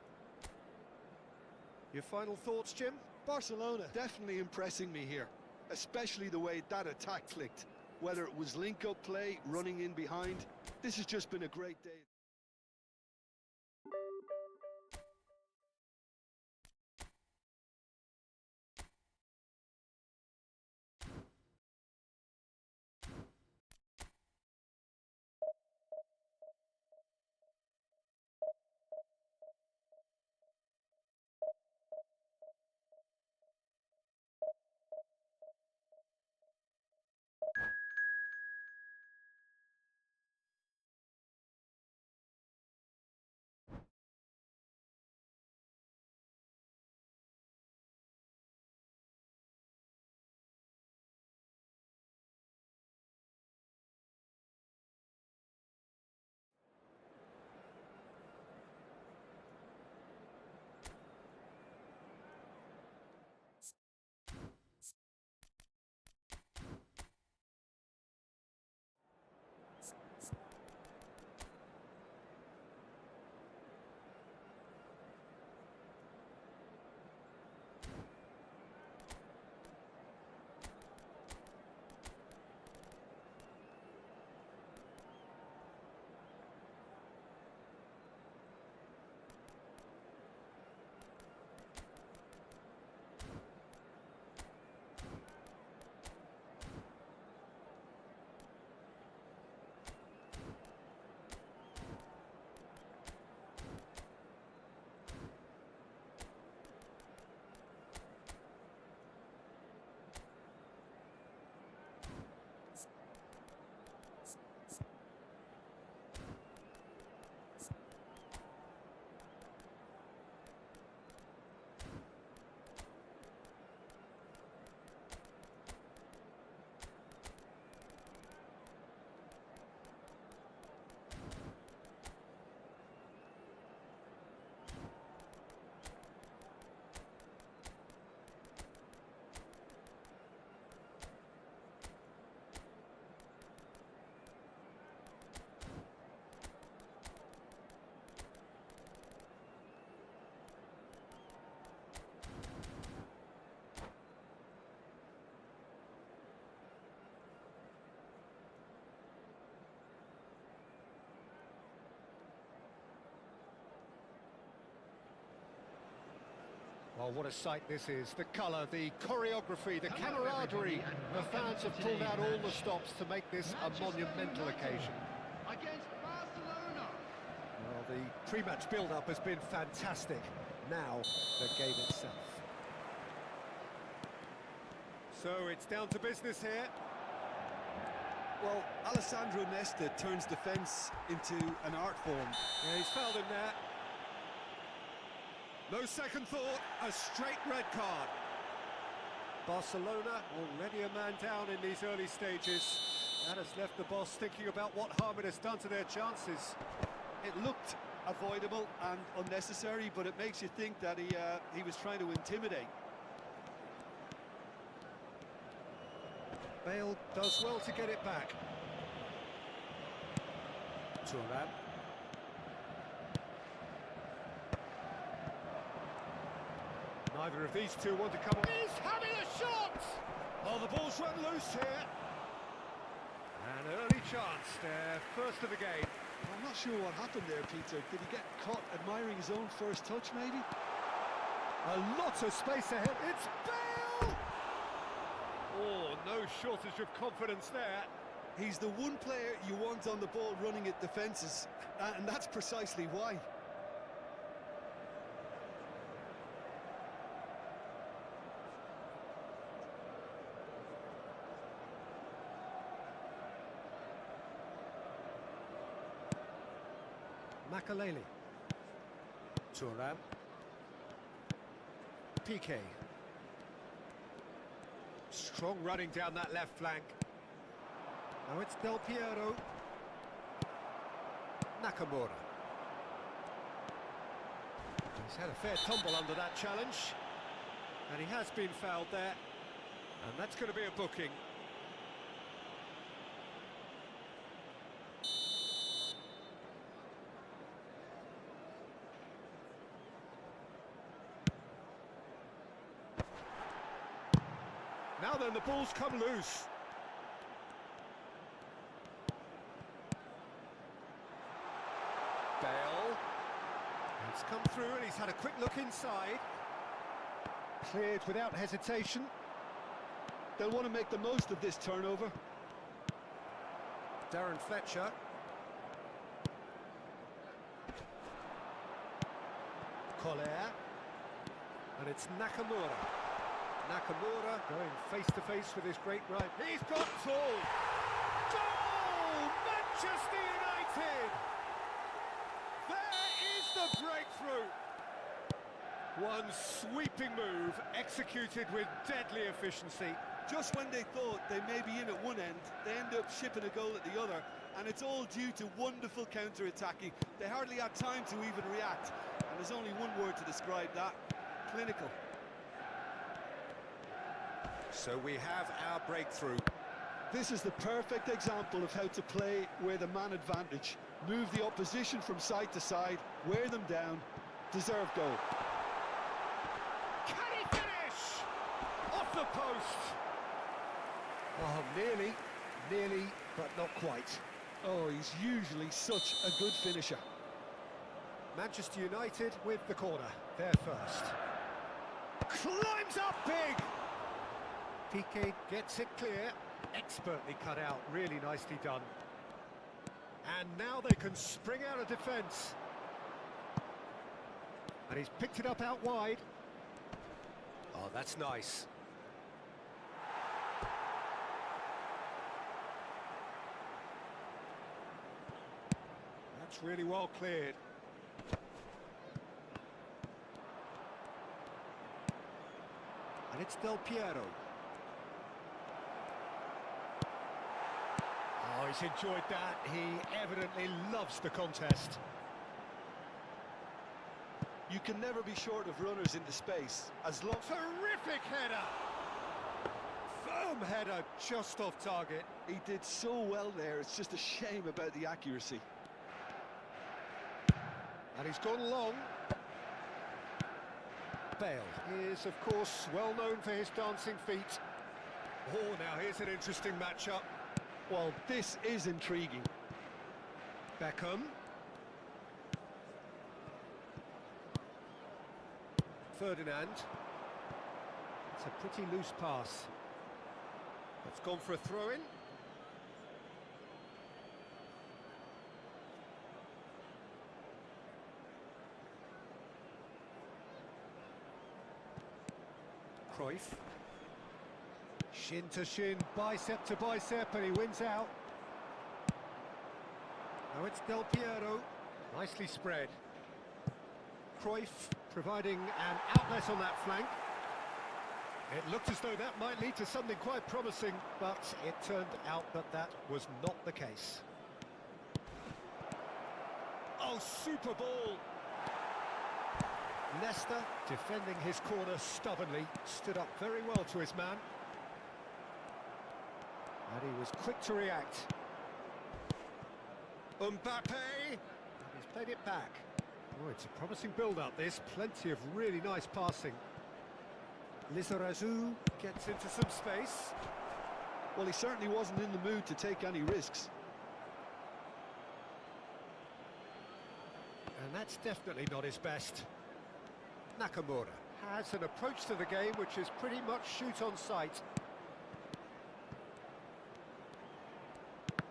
Your final thoughts, Jim? Barcelona definitely impressing me here, especially the way that attack clicked. Whether it was link-up play, running in behind, this has just been a great day. Well, what a sight this is. The colour, the choreography, the camaraderie. The fans have pulled out all the stops to make this a monumental occasion. Against Barcelona. Well, the pre-match build-up has been fantastic. Now, the game itself. So it's down to business here. Well, Alessandro Nesta turns defence into an art form. Yeah, he's fouled him there. No second thought, a straight red card. Barcelona already a man down in these early stages. That has left the boss thinking about what harm it has done to their chances. It looked avoidable and unnecessary, but it makes you think that he was trying to intimidate. Bale does well to get it back. Thuram. Neither of these two want to come on. He's having a shot! Oh, the ball's run loose here. An early chance there, first of the game. I'm not sure what happened there, Peter. Did he get caught admiring his own first touch, maybe? A lot of space ahead. It's Bale! Oh, no shortage of confidence there. He's the one player you want on the ball running at defences, and that's precisely why. Makaleli. Thuram. Piqué. Strong running down that left flank. Now it's Del Piero. Nakamura. He's had a fair tumble under that challenge. And he has been fouled there. And that's going to be a booking. Now then, the ball's come loose. Bale. He's come through and he's had a quick look inside. Cleared without hesitation. They'll want to make the most of this turnover. Darren Fletcher. Collier. And it's Nakamura. Nakamura going face-to-face with his great right. He's got tall. Goal! Manchester United! There is the breakthrough. One sweeping move, executed with deadly efficiency. Just when they thought they may be in at one end, they end up shipping a goal at the other, and it's all due to wonderful counter-attacking. They hardly had time to even react, and there's only one word to describe that: clinical. So we have our breakthrough. This is the perfect example of how to play with a man advantage. Move the opposition from side to side, wear them down, deserve goal. Can he finish? Off the post. Oh, nearly, but not quite. Oh, he's usually such a good finisher. Manchester United with the corner. They're first. Climbs up big. Piqué gets it clear. Expertly cut out. Really nicely done. And now they can spring out of defence. And he's picked it up out wide. Oh, that's nice. That's really well cleared. And it's Del Piero. Oh, he's enjoyed that. He evidently loves the contest. You can never be short of runners into space, as long... Terrific header! Firm header, just off target. He did so well there, it's just a shame about the accuracy. And he's gone long. Bale is, of course, well known for his dancing feet. Oh, now here's an interesting matchup. Well, this is intriguing. Beckham. Ferdinand. It's a pretty loose pass. It's gone for a throw-in. Cruyff. Shin to shin, bicep to bicep, and he wins out. Now it's Del Piero, nicely spread. Cruyff providing an outlet on that flank. It looked as though that might lead to something quite promising, but it turned out that that was not the case. Oh, super ball! Leicester, defending his corner stubbornly, stood up very well to his man. And he was quick to react. Mbappe! And he's played it back. Oh, it's a promising build-up, this. Plenty of really nice passing. Lizarazu gets into some space. Well, he certainly wasn't in the mood to take any risks. And that's definitely not his best. Nakamura has an approach to the game which is pretty much shoot on sight.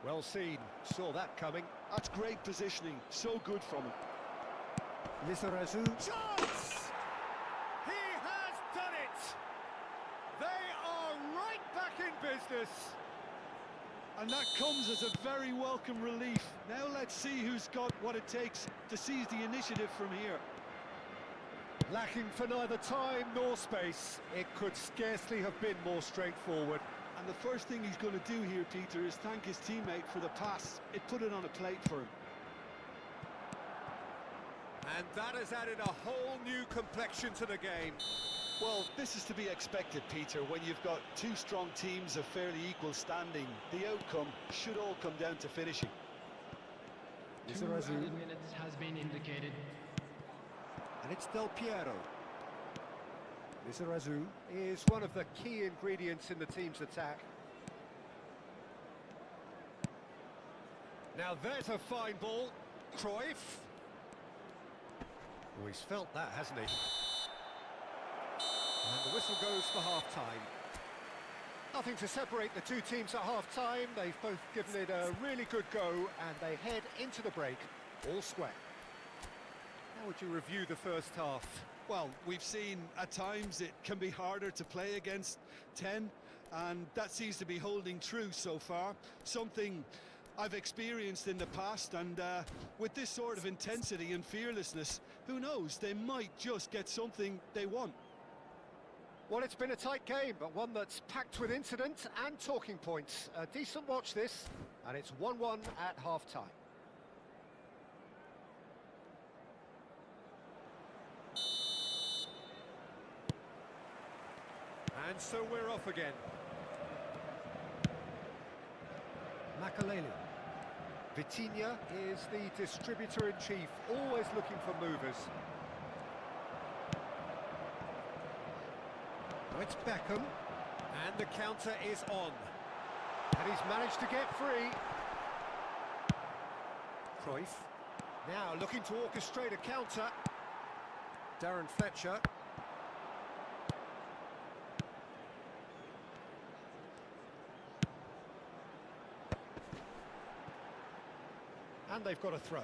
Well seen, saw that coming. That's great positioning, so good from him. Lizarazu. Chance! He has done it! They are right back in business. And And that comes as a very welcome relief. Now let's see who's got what it takes to seize the initiative from here. Lacking for neither time nor space. It could scarcely have been more straightforward. And the first thing he's going to do here, Peter, is thank his teammate for the pass. It put it on a plate for him. And that has added a whole new complexion to the game. Well, this is to be expected, Peter, when you've got two strong teams of fairly equal standing. The outcome should all come down to finishing. 2 added minutes has been indicated. And it's Del Piero. Lizarazu is one of the key ingredients in the team's attack. Now there's a fine ball. Cruyff. Oh, he's felt that, hasn't he? And the whistle goes for half-time. Nothing to separate the two teams at half-time. They've both given it a really good go, and they head into the break all square. How would you review the first half? Well, we've seen at times it can be harder to play against 10, and that seems to be holding true so far. Something I've experienced in the past, and with this sort of intensity and fearlessness, who knows, they might just get something they want. Well, it's been a tight game, but one that's packed with incident and talking points. A decent watch this, and it's 1-1 at half-time. And so we're off again. Makaleli. Vitinha is the distributor-in-chief, always looking for movers. Now it's Beckham, and the counter is on. And he's managed to get free. Cruyff, now looking to orchestrate a counter. Darren Fletcher. And they've got a throw.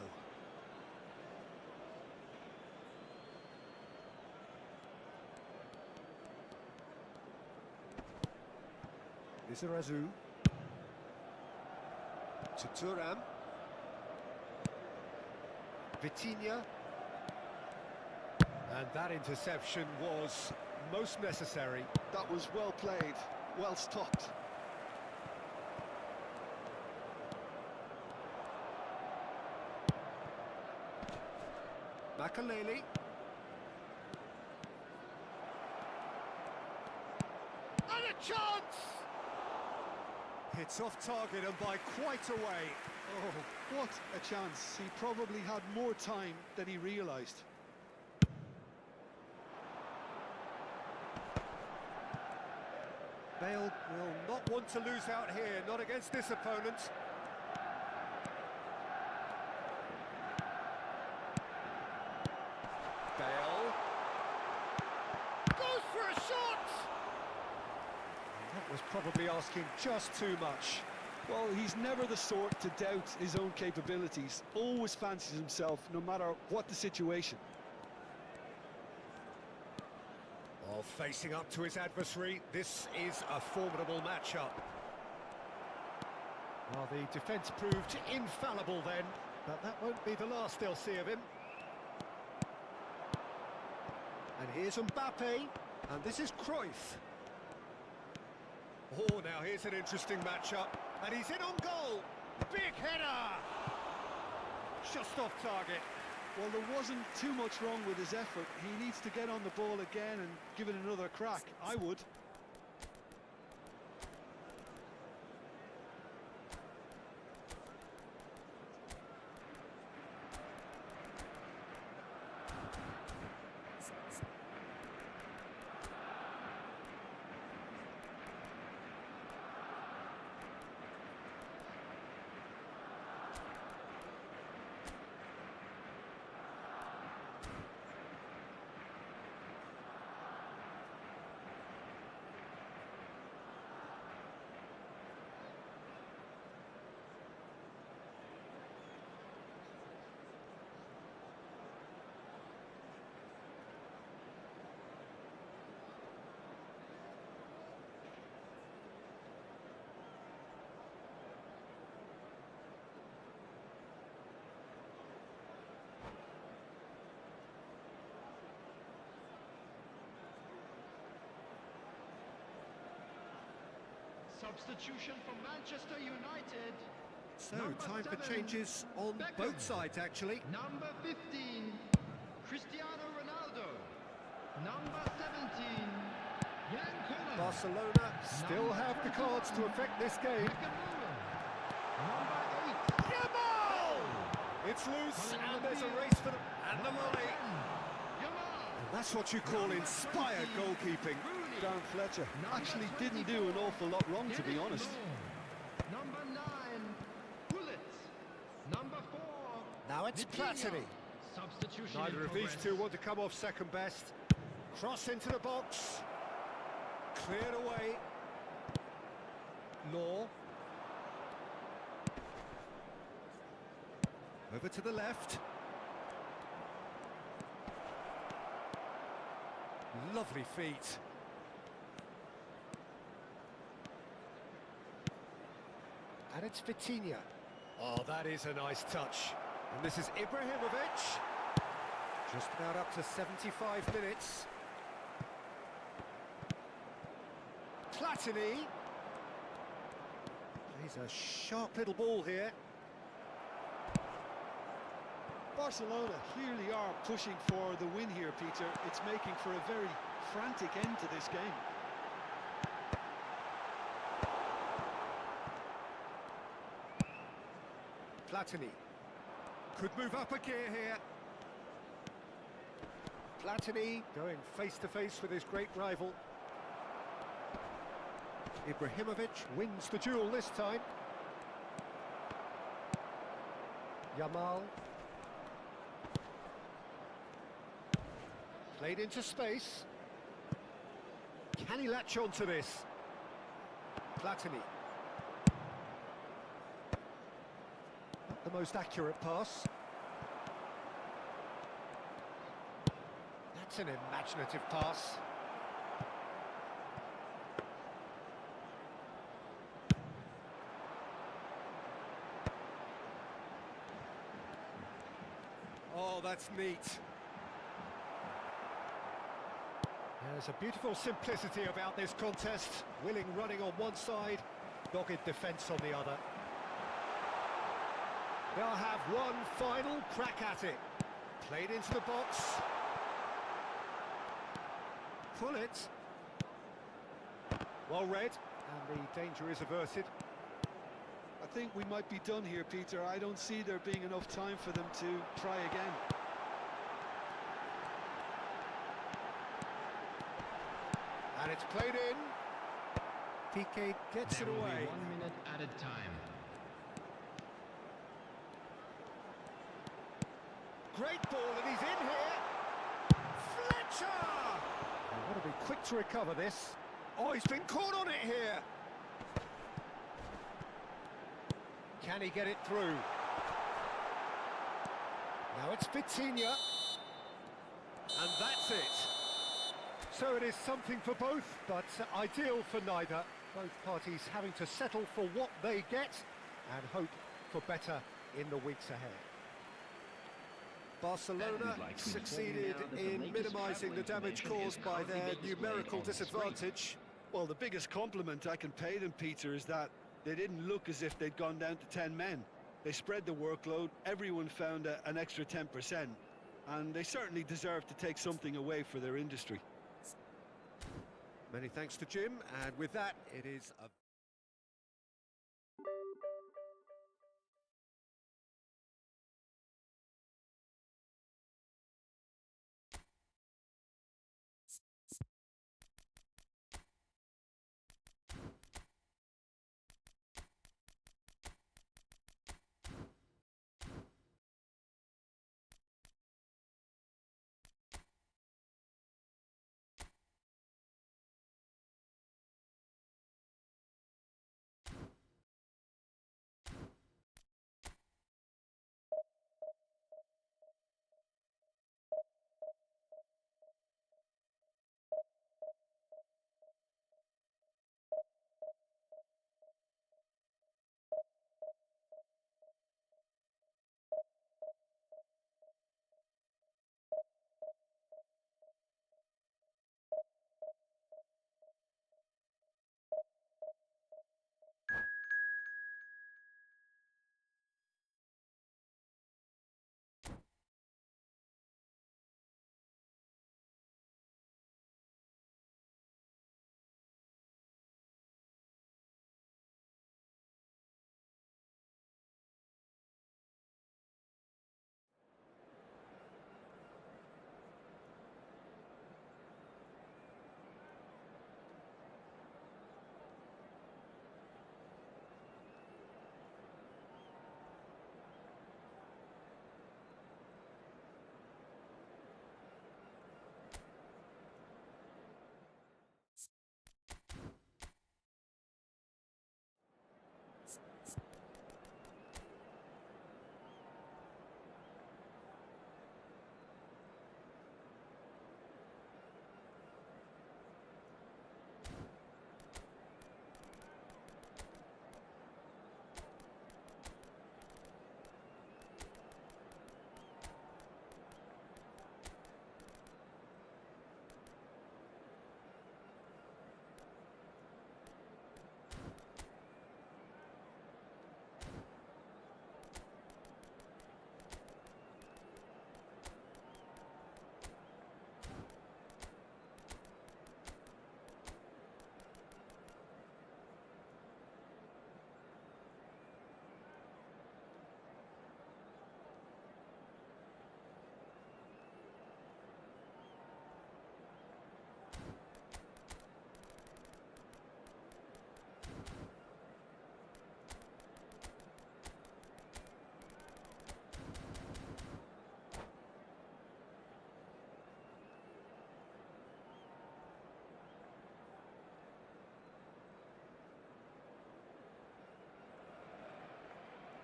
Lizarazu. To Thuram. Vitinha. And that interception was most necessary. That was well played, well stopped. Makaleli. And a chance! It's off target and by quite a way. Oh, what a chance. He probably had more time than he realised. Bale will not want to lose out here, not against this opponent. Bale goes for a shot! That was probably asking just too much. Well, he's never the sort to doubt his own capabilities. Always fancies himself, no matter what the situation. While facing up to his adversary, this is a formidable matchup. Well, the defence proved infallible then, but that won't be the last they'll see of him. And here's Mbappe, and this is Cruyff. Oh, now here's an interesting matchup, and he's in on goal. Big header! Just off target. Well, there wasn't too much wrong with his effort. He needs to get on the ball again and give it another crack. I would. Substitution for Manchester United. So, Number time for 7, changes on Beckham. both sides, actually. Number 15, Cristiano Ronaldo. Number 17, Jan Koeman. Barcelona still Number have the cards to 21, affect this game. Beckenbauer. Number 8, Yamal! It's loose, and there's a race for them. And the volley. Yamal. And that's what you call inspired goalkeeping. Dan Fletcher actually didn't do an awful lot wrong, to be honest. Number 9, Pulisic. Number 4, Now it's Vitinha. Platini. Substitution Neither in of these progress. two want to come off second best. Cross into the box. Cleared away. Law. Over to the left. Lovely feet. And it's Vitinha. Oh, that is a nice touch. And this is Ibrahimovic. Just about up to 75 minutes. Platini. Plays a sharp little ball here. Barcelona clearly are pushing for the win here, Peter. It's making for a very frantic end to this game. Platini could move up a gear here. Platini going face to face with his great rival. Ibrahimovic wins the duel this time. Yamal. Played into space. Can he latch on to this? Platini. Not the most accurate pass. That's an imaginative pass. Oh, that's neat. There's a beautiful simplicity about this contest. Willing running on one side, dogged defence on the other. They'll have one final crack at it. Played into the box. Pull it. Well read, and the danger is averted. I think we might be done here, Peter. I don't see there being enough time for them to try again. And it's played in. Piqué gets There it will away. be 1 minute added time. Great ball, and he's in here. Fletcher! They've got to be quick to recover this. Oh, he's been caught on it here. Can he get it through? Now it's Vitinha. And that's it. So it is something for both, but ideal for neither. Both parties having to settle for what they get and hope for better in the weeks ahead. Barcelona succeeded in minimising the damage caused by their numerical disadvantage. Well, the biggest compliment I can pay them, Peter, is that they didn't look as if they'd gone down to 10 men. They spread the workload, everyone found an extra 10%, and they certainly deserve to take something away for their industry. Many thanks to Jim, and with that, it is a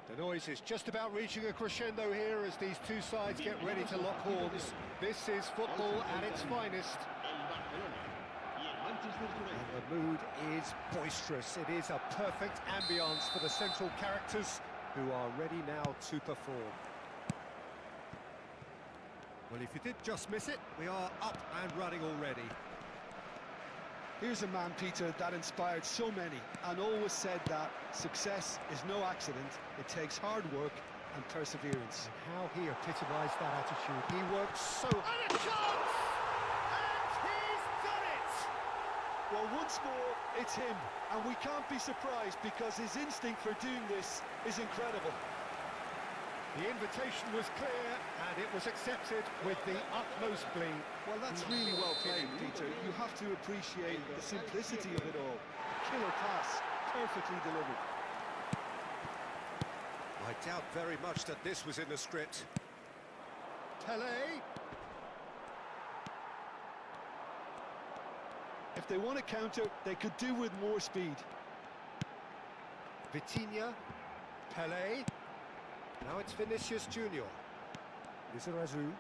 The noise is just about reaching a crescendo here as these two sides get ready to lock horns. This is football at its finest. El Barcelona y el Manchester United. And the mood is boisterous. It is a perfect ambience for the central characters who are ready now to perform. Well, if you did just miss it, we are up and running already. Here's a man, Peter, that inspired so many and always said that success is no accident. It takes hard work and perseverance. And how he epitomised that attitude. He worked so... And a chance! And he's done it! Well, once more, it's him. And we can't be surprised because his instinct for doing this is incredible. The invitation was clear and it was accepted with the utmost glee. Well, that's really well played, Peter. You have to appreciate the simplicity of it all. Killer pass, perfectly delivered. I doubt very much that this was in the script. Pelé. If they want to counter, they could do with more speed. Vitinha. Pelé. Now it's Vinicius Junior. Lizarazu.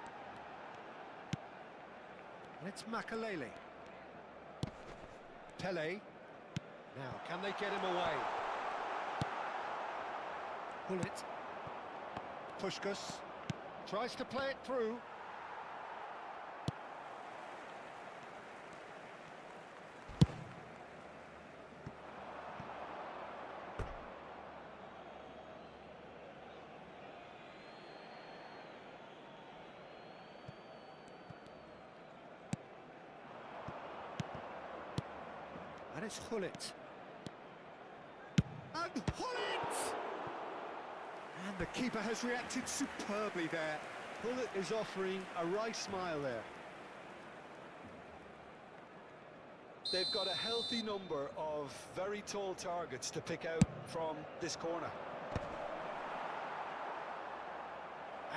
And it's Makalele. Pelé. Now, can they get him away? Bullet. Puskás tries to play it through. And it's Gullit. And Gullit! And the keeper has reacted superbly there. Gullit is offering a wry smile there. They've got a healthy number of very tall targets to pick out from this corner.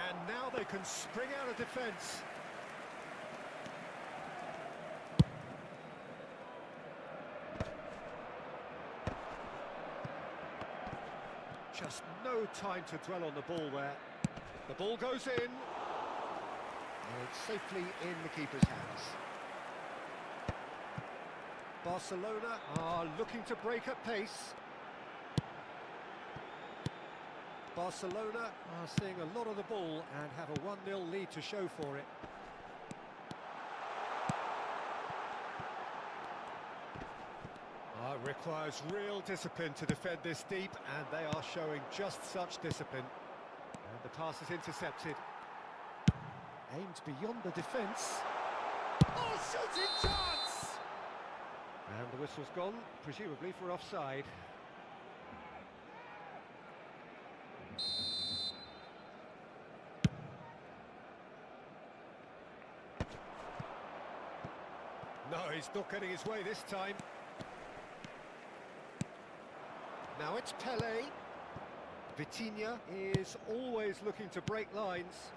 And now they can spring out of defence. Just no time to dwell on the ball there. The ball goes in. And it's safely in the keeper's hands. Barcelona are looking to break at pace. Barcelona are seeing a lot of the ball and have a 1-0 lead to show for it. It requires real discipline to defend this deep, and they are showing just such discipline. And the pass is intercepted. Aimed beyond the defence. Oh, shooting chance! And the whistle's gone, presumably for offside. No, he's not getting his way this time. Now it's Pelé. Vitinha is always looking to break lines.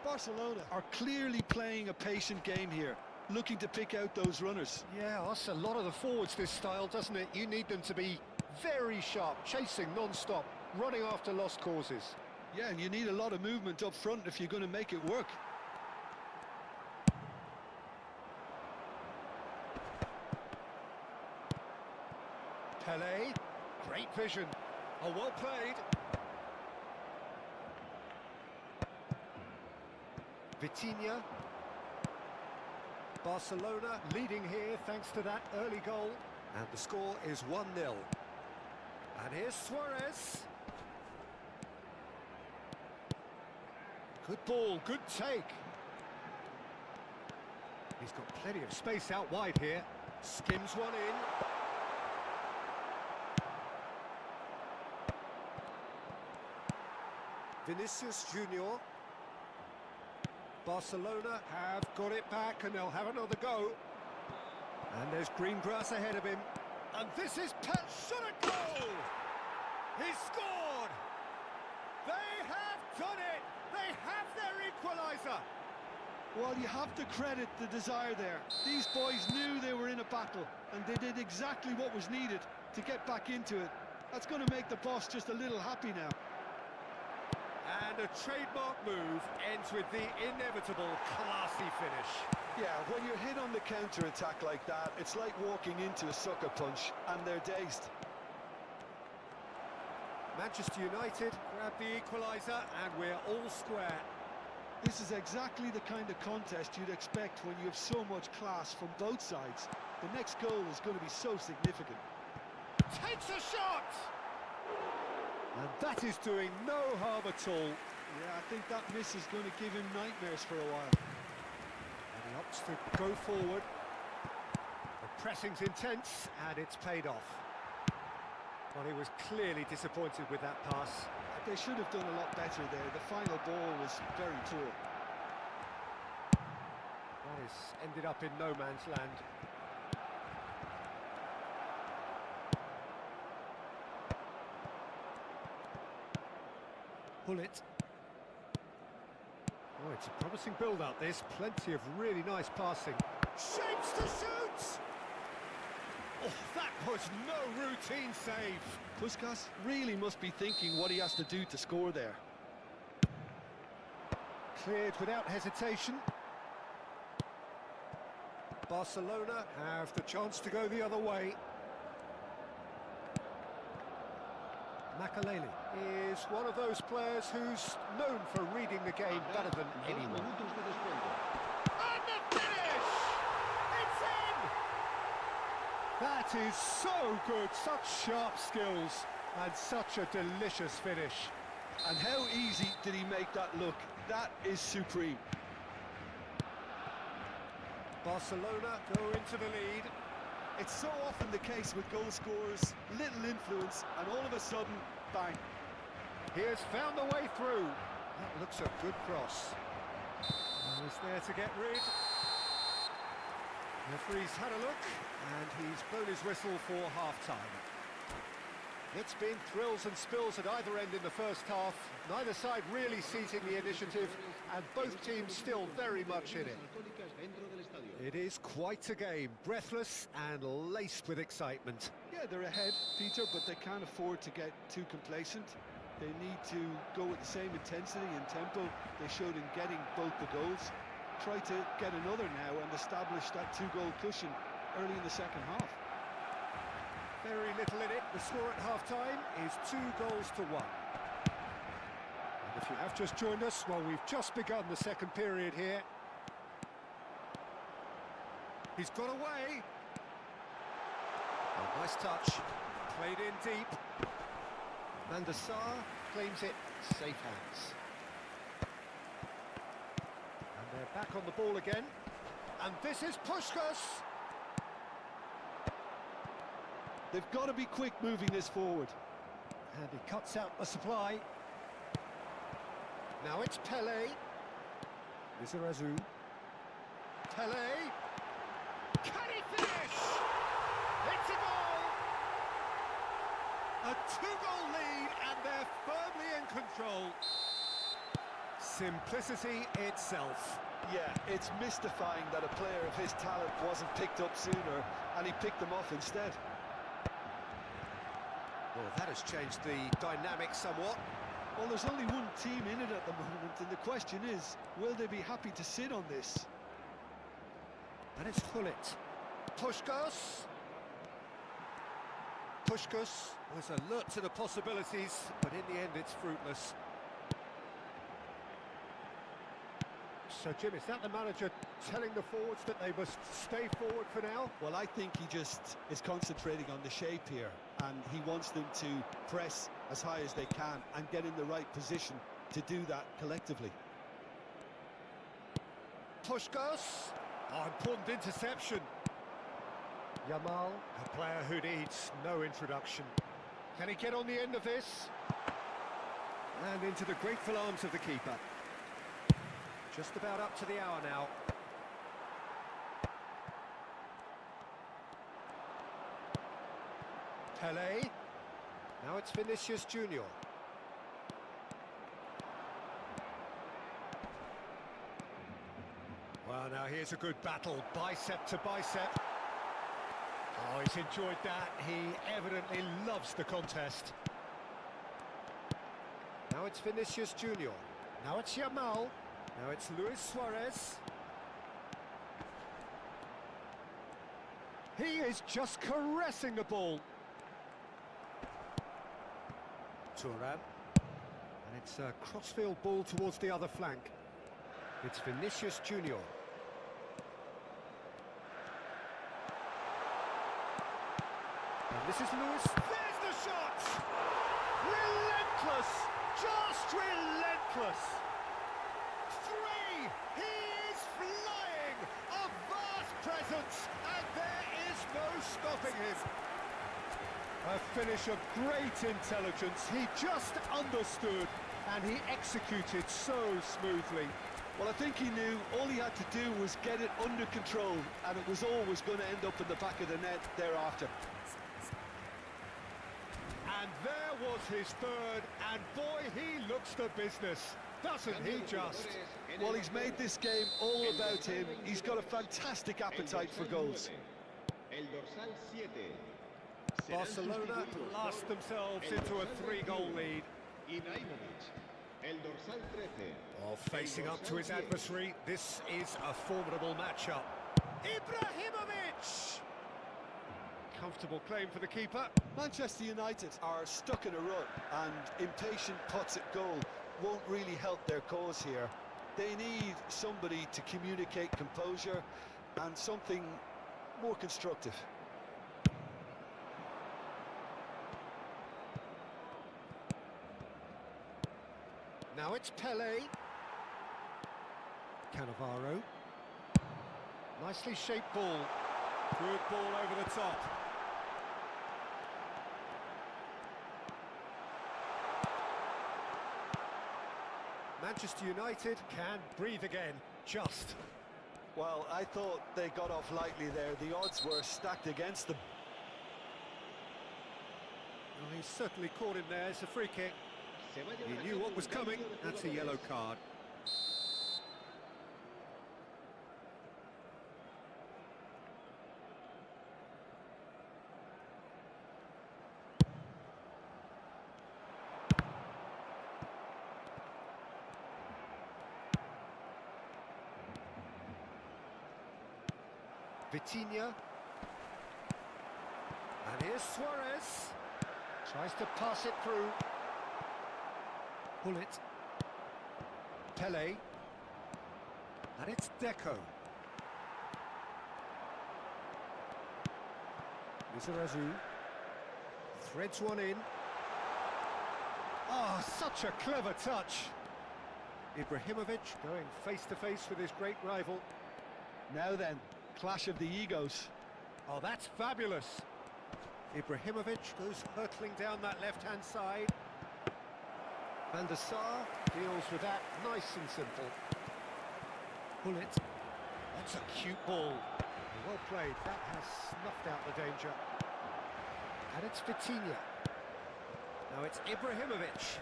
Barcelona are clearly playing a patient game here, looking to pick out those runners. Yeah, that's a lot of the forwards, this style, doesn't it? You need them to be very sharp, chasing non-stop, running after lost causes. Yeah, and you need a lot of movement up front if you're going to make it work. Pelé, great vision. Oh, well played. Vitinha. Barcelona leading here thanks to that early goal. And the score is 1-0. And here's Suarez. Good ball, good take. He's got plenty of space out wide here. Skims one in. Vinicius Junior. Barcelona have got it back and they'll have another go. And there's green grass ahead of him. And this is shot a goal! He scored! They have done it! They have their equaliser! Well, you have to credit the desire there. These boys knew they were in a battle and they did exactly what was needed to get back into it. That's going to make the boss just a little happy now. And a trademark move ends with the inevitable classy finish. Yeah, when you're hit on the counter-attack like that, it's like walking into a sucker punch, and they're dazed. Manchester United grab the equaliser, and we're all square. This is exactly the kind of contest you'd expect when you have so much class from both sides. The next goal is going to be so significant. Takes a shot! And that is doing no harm at all. Yeah, I think that miss is going to give him nightmares for a while. And he opts to go forward. The pressing's intense, and it's paid off. Well, he was clearly disappointed with that pass. They should have done a lot better there. The final ball was very poor. That has ended up in no man's land. Bullet. Oh, it's a promising build-up, this. Plenty of really nice passing. Shapes to shoot! Oh, that was no routine save. Puskás really must be thinking what he has to do to score there. Cleared without hesitation. Barcelona have the chance to go the other way. Makaleli is one of those players who's known for reading the game better than anyone. And the finish! It's in! That is so good, such sharp skills, and such a delicious finish. And how easy did he make that look? That is supreme. Barcelona go into the lead. It's so often the case with goal scorers, little influence, and all of a sudden, bang. He has found the way through. That looks a good cross. And he's there to get rid. The referee's had a look, and he's blown his whistle for half-time. It's been thrills and spills at either end in the first half. Neither side really seizing the initiative, and both teams still very much in it. It is quite a game, breathless and laced with excitement. Yeah, they're ahead, Peter, but they can't afford to get too complacent. They need to go with the same intensity and tempo they showed in getting both the goals. Try to get another now and establish that two-goal cushion early in the second half. Very little in it. The score at half-time is 2-1. And if you have just joined us, well, we've just begun the second period here. He's got away. Oh, nice touch. Played in deep. Van der Sar claims it. Safe hands. And they're back on the ball again. And this is Puskás. They've got to be quick moving this forward. And he cuts out the supply. Now it's Pelé. Lizarazu. Pelé. Can he finish? It's a goal! A 2-goal lead, and they're firmly in control. Simplicity itself. Yeah, it's mystifying that a player of his talent wasn't picked up sooner, and he picked them off instead. Well, that has changed the dynamic somewhat. Well, there's only one team in it at the moment, and the question is, will they be happy to sit on this? And it's Gullit. Puskás. Puskás was alert to the possibilities, but in the end it's fruitless. So, Jim, is that the manager telling the forwards that they must stay forward for now? Well, I think he just is concentrating on the shape here, and he wants them to press as high as they can and get in the right position to do that collectively. Puskás. Oh, important interception. Yamal, a player who needs no introduction. Can he get on the end of this? And into the grateful arms of the keeper. Just about up to the hour now. Pelé. Now it's Vinicius Junior. Well, now here's a good battle, bicep to bicep. Oh, he's enjoyed that. He evidently loves the contest. Now it's Vinicius Junior. Now it's Yamal. Now it's Luis Suarez. He is just caressing the ball. Thuram. And it's a crossfield ball towards the other flank. It's Vinicius Junior. And this is Luis. There's the shot! Relentless! Just relentless! Three! He is flying! A vast presence! And there is no stopping him! A finish of great intelligence. He just understood and he executed so smoothly. Well, I think he knew all he had to do was get it under control, and it was always going to end up in the back of the net thereafter. And there was his third, and boy, he looks the business, doesn't he just? Well, he's made this game all about him. He's got a fantastic appetite for goals. El dorsal 7. Barcelona blast themselves into a 3-goal lead. Ibrahimovic. El dorsal 13. Oh, facing up to his adversary, this is a formidable matchup. Ibrahimovic! Comfortable claim for the keeper. Manchester United are stuck in a rut, and impatient putts at goal won't really help their cause here. They need somebody to communicate composure and something more constructive. Now it's Pele. Cannavaro. Nicely shaped ball. Good ball over the top. Manchester United can breathe again, just. Well, I thought they got off lightly there. The odds were stacked against them. Well, he's certainly caught him there. It's a free kick. He knew what was coming. That's a yellow card. Vitinha. And here's Suarez. Tries to pass it through. Bullet. Pele. And it's Deco. Lizarazu. Threads one in. Oh, such a clever touch. Ibrahimovic going face to face with his great rival. Now then, clash of the egos. Oh, that's fabulous. Ibrahimovic goes hurtling down that left-hand side. Van der Sar deals with that nice and simple. Bullet. That's a cute ball. Well played. That has snuffed out the danger. And it's Vitinha. Now it's Ibrahimovic.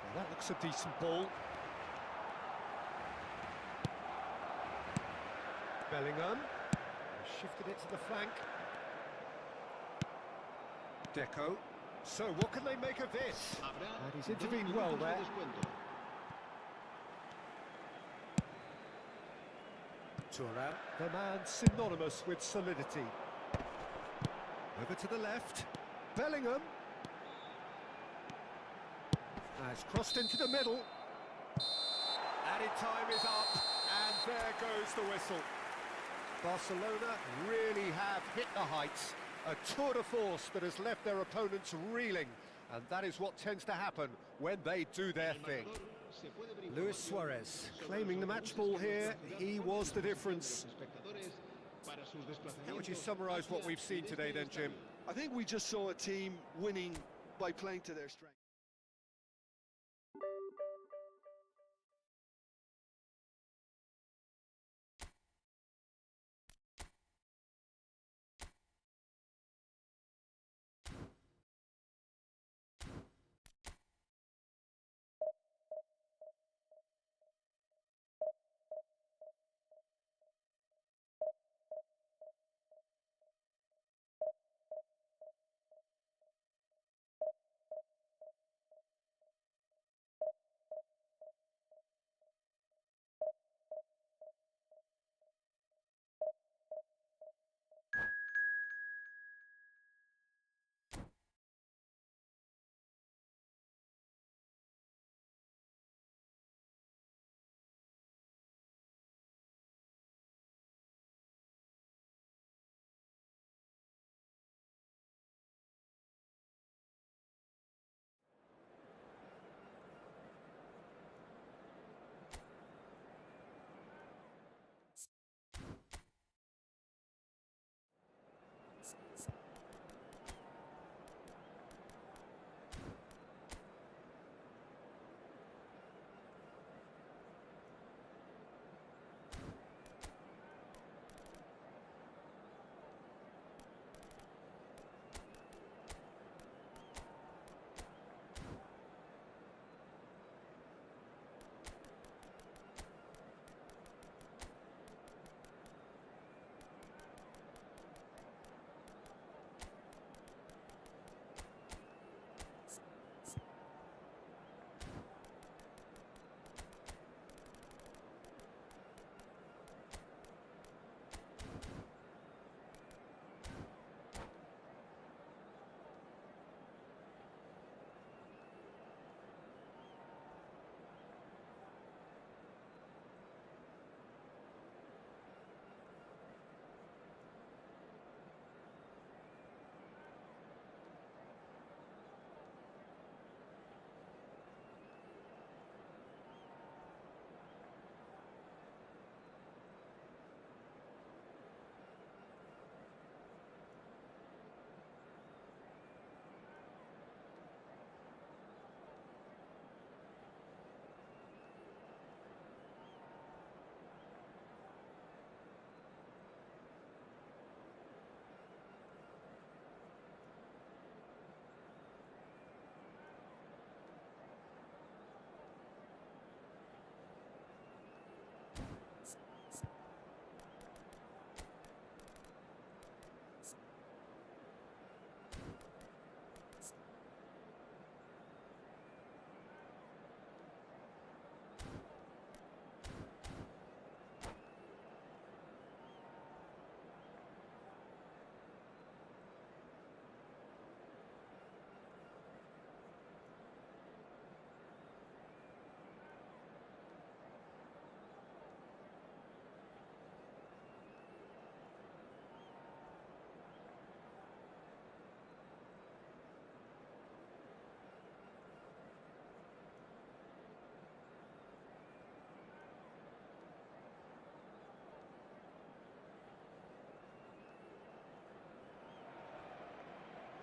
Well, that looks a decent ball. Bellingham. Shifted it to the flank. Deco. So, what can they make of this? And he's intervened well there. Thuram, the man synonymous with solidity. Over to the left. Bellingham. Has crossed into the middle. Added time is up, and there goes the whistle. Barcelona really have hit the heights. A tour de force that has left their opponents reeling, and that is what tends to happen when they do their thing. Luis Suarez claiming the match ball here. He was the difference. How would you summarise what we've seen today then, Jim? I think we just saw a team winning by playing to their strength.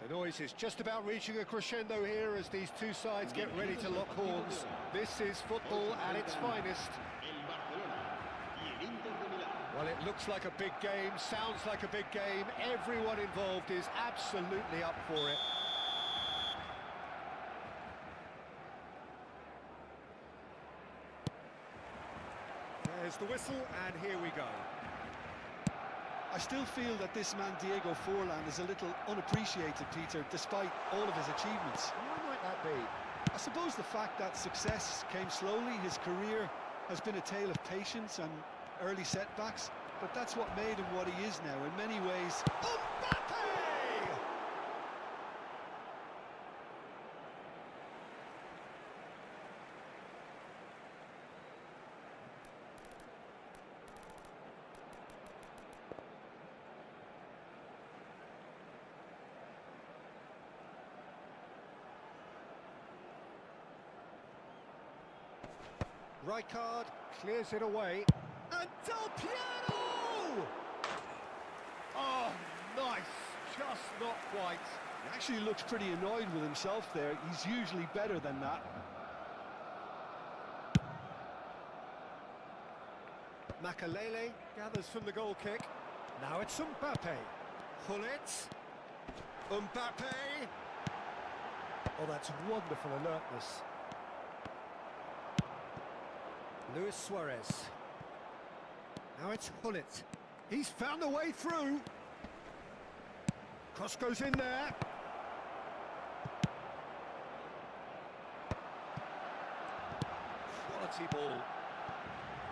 The noise is just about reaching a crescendo here as these two sides get ready to lock horns. This is football at its finest. El Barcelona y el Inter de Milán. Well, it looks like a big game, sounds like a big game. Everyone involved is absolutely up for it. There's the whistle, and here we go. I still feel that this man Diego Forlan is a little unappreciated, Peter, despite all of his achievements. Why might that be? I suppose the fact that success came slowly, his career has been a tale of patience and early setbacks, but that's what made him what he is now. In many ways, Mbappe! Rijkaard clears it away. And Del Piero! Oh, nice. Just not quite. he actually looks pretty annoyed with himself there. He's usually better than that. Makalele gathers from the goal kick. Now it's Mbappe. Gullit. Mbappe. Oh, that's wonderful alertness. Luis Suarez. Now it's Gullit. He's found a way through. Cross goes in there. Quality ball.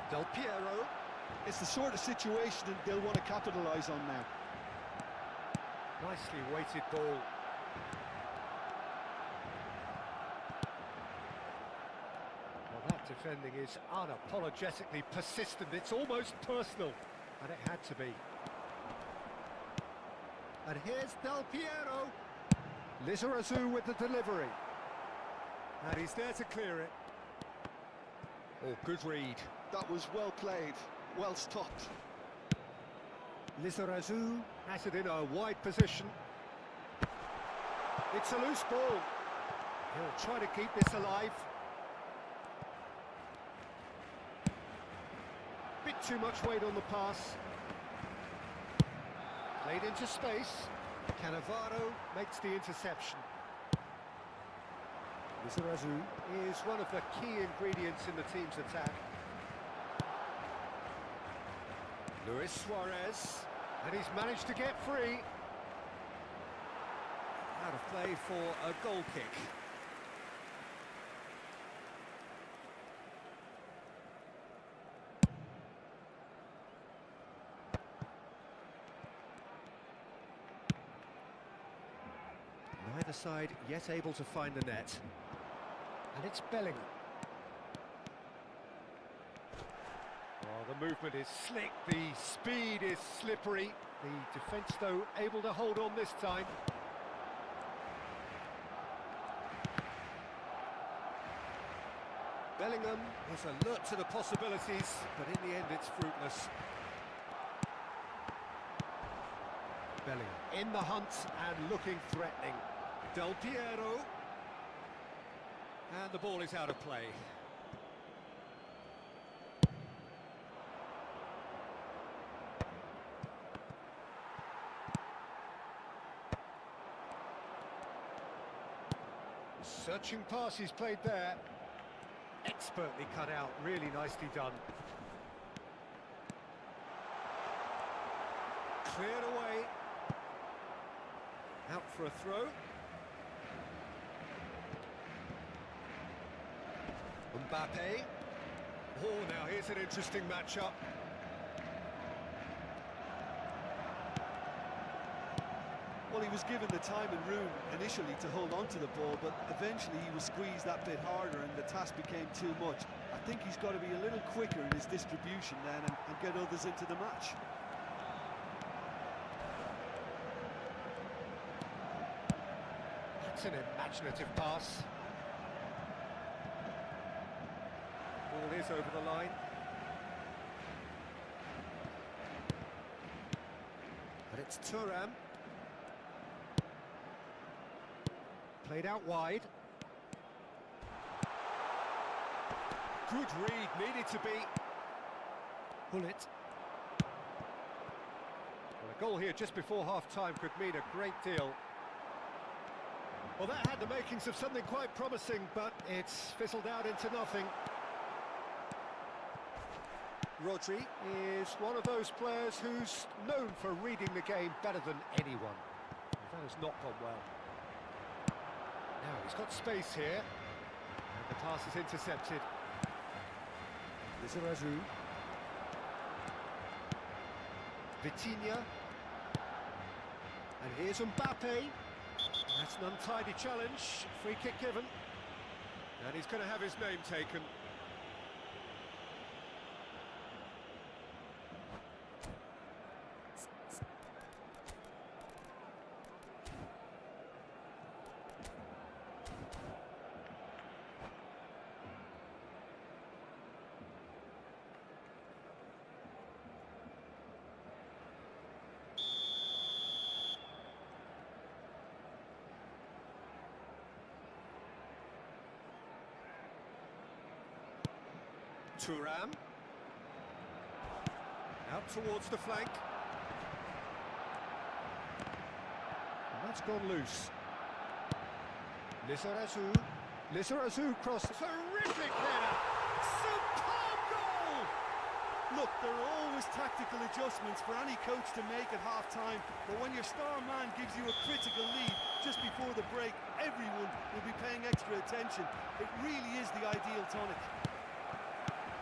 Del Piero. It's the sort of situation that they'll want to capitalise on now. Nicely weighted ball. Well, that defending is unapologetically persistent. It's almost personal, and it had to be. And here's Del Piero. Lizarazu with the delivery. And he's there to clear it. Oh, good read. That was well played, well stopped. Lizarazu has it in a wide position. It's a loose ball. He'll try to keep this alive. Bit too much weight on the pass. Played into space. Cannavaro makes the interception. Lizarazu is one of the key ingredients in the team's attack. Luis Suarez, and he's managed to get free. Out of play for a goal kick. Neither side yet able to find the net. And it's Bellingham. Oh, the movement is slick, the speed is slippery. The defence, though, able to hold on this time. Bellingham is alert to the possibilities, but in the end it's fruitless. Bellingham in the hunt and looking threatening. Del Piero. And the ball is out of play. Searching pass he's played there. Expertly cut out, really nicely done. Cleared away. Out for a throw. Mbappe. Oh, now here's an interesting matchup. Well, he was given the time and room initially to hold on to the ball, but eventually he was squeezed that bit harder and the task became too much. I think he's got to be a little quicker in his distribution then and get others into the match. That's an imaginative pass. Ball is over the line. But it's Thuram. Played out wide. Good read, needed to be. Bullet. Well, a goal here just before half-time could mean a great deal. Well, that had the makings of something quite promising, but it's fizzled out into nothing. Rodri is one of those players who's known for reading the game better than anyone. That has not gone well. Now he's got space here, and the pass is intercepted. Lizarazu. Vitinha. And here's Mbappe. That's an untidy challenge. Free kick given. And he's going to have his name taken. Thuram. Out towards the flank. And that's gone loose. Lizarazu. Lizarazu cross. Terrific header! Superb goal! Look, there are always tactical adjustments for any coach to make at half-time, but when your star man gives you a critical lead just before the break, everyone will be paying extra attention. It really is the ideal tonic.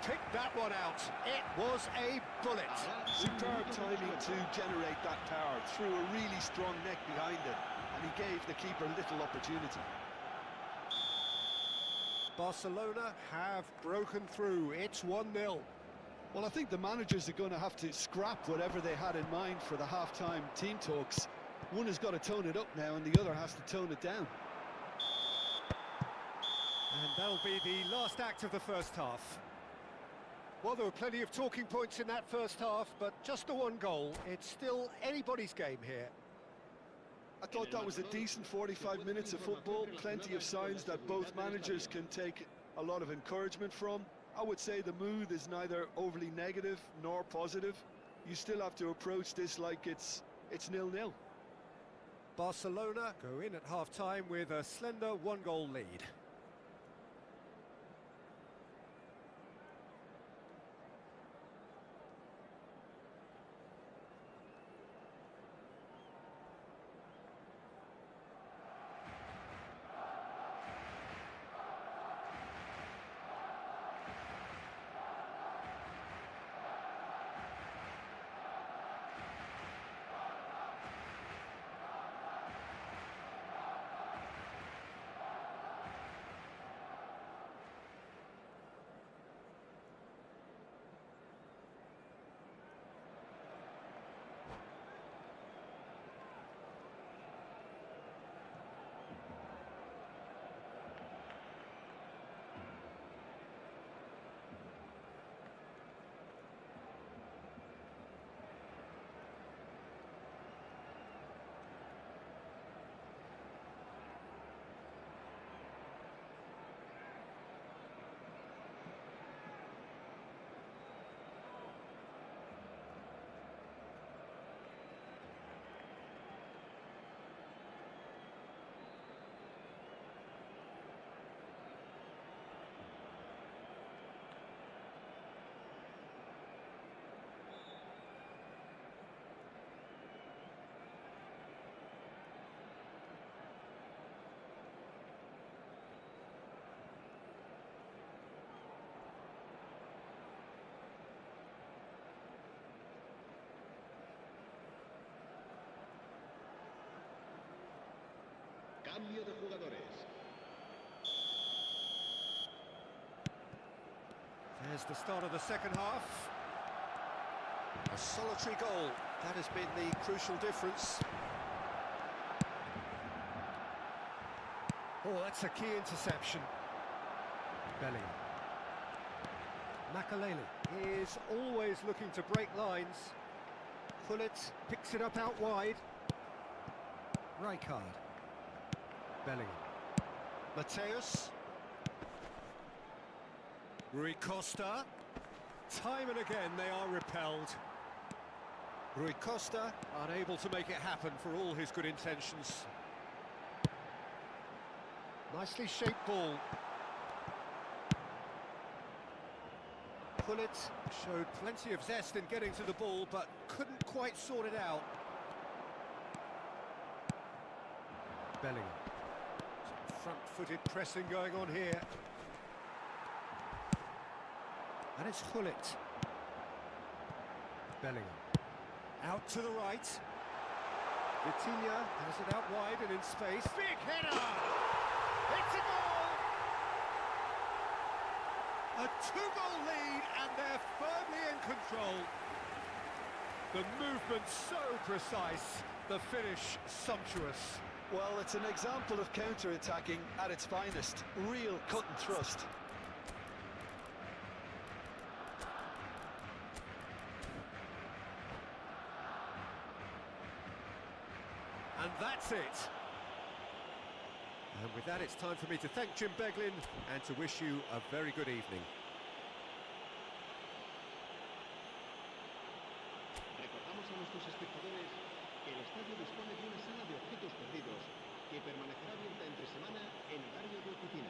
Picked that one out. It was a bullet. Superb timing to generate that power, threw a really strong neck behind it, and he gave the keeper little opportunity. Barcelona have broken through. It's 1-0. Well, I think the managers are going to have to scrap whatever they had in mind for the half-time team talks. One has got to tone it up now, and the other has to tone it down. And that'll be the last act of the first half. Well, there were plenty of talking points in that first half, but just the one goal. It's still anybody's game here. I thought that was a decent 45 minutes of football, plenty of signs that both managers can take a lot of encouragement from. I would say the mood is neither overly negative nor positive. You still have to approach this like it's 0-0. Barcelona go in at half-time with a slender one-goal lead. Cambio de jugadores. There's the start of the second half. A solitary goal. That has been the crucial difference. Oh, that's a key interception. Bellingham. Makalele is always looking to break lines. Pullet picks it up out wide. Rijkaard. Bellingham. Mateus. Rui Costa. Time and again they are repelled. Rui Costa unable to make it happen for all his good intentions. Nicely shaped ball. Pullet showed plenty of zest in getting to the ball, but couldn't quite sort it out. Bellingham. Some front-footed pressing going on here. And it's Gullit. Bellingham. Out to the right. Vitinha has it out wide and in space. Big header! It's a goal! A two-goal lead and they're firmly in control. The movement so precise, the finish sumptuous. Well, it's an example of counter-attacking at its finest. Real cut and thrust. And that's it. And with that, it's time for me to thank Jim Beglin and to wish you a very good evening. Recordamos a nuestros espectadores que el estadio dispone de una sala de objetos perdidos que permanecerá abierta entre semana en horario de oficina.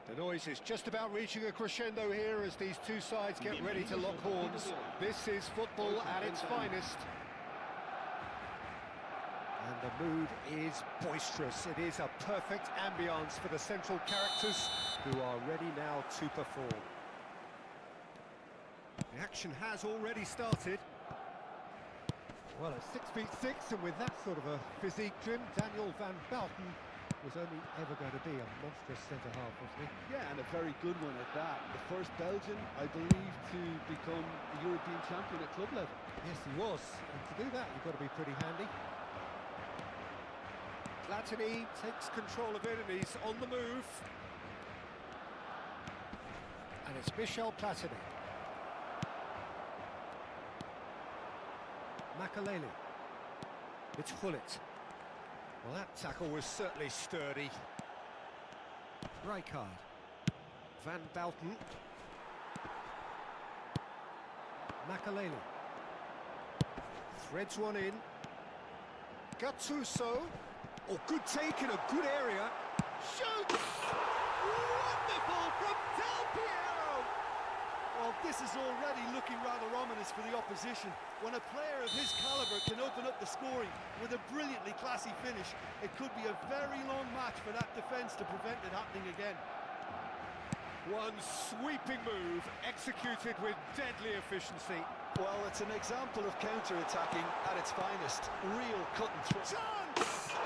The noise is just about reaching a crescendo here as these two sides get ready to lock horns. This is football at its finest. And the mood is boisterous. It is a perfect ambience for the central characters who are ready now to perform. The action has already started. Well, at 6'6", and with that sort of a physique, Jim, Daniel van Bouten was only ever going to be a monstrous centre-half, wasn't he? Yeah, and a very good one at that. The first Belgian, I believe, to become a European champion at club level. Yes, he was. And to do that, you've got to be pretty handy. Platini takes control of it, and he's on the move. And it's Michel Platini. Makaleli. It's Gullit. Well, that tackle was certainly sturdy. Rijkaard. Van Bouten. Makaleli. Threads one in. Gattuso. Oh, good take in a good area. Shoots! Wonderful from Del Piero! Well, this is already looking rather ominous for the opposition. When a player of his calibre can open up the scoring with a brilliantly classy finish, it could be a very long match for that defence to prevent it happening again. One sweeping move, executed with deadly efficiency. Well, it's an example of counter-attacking at its finest. Real cut and thrust. Chance!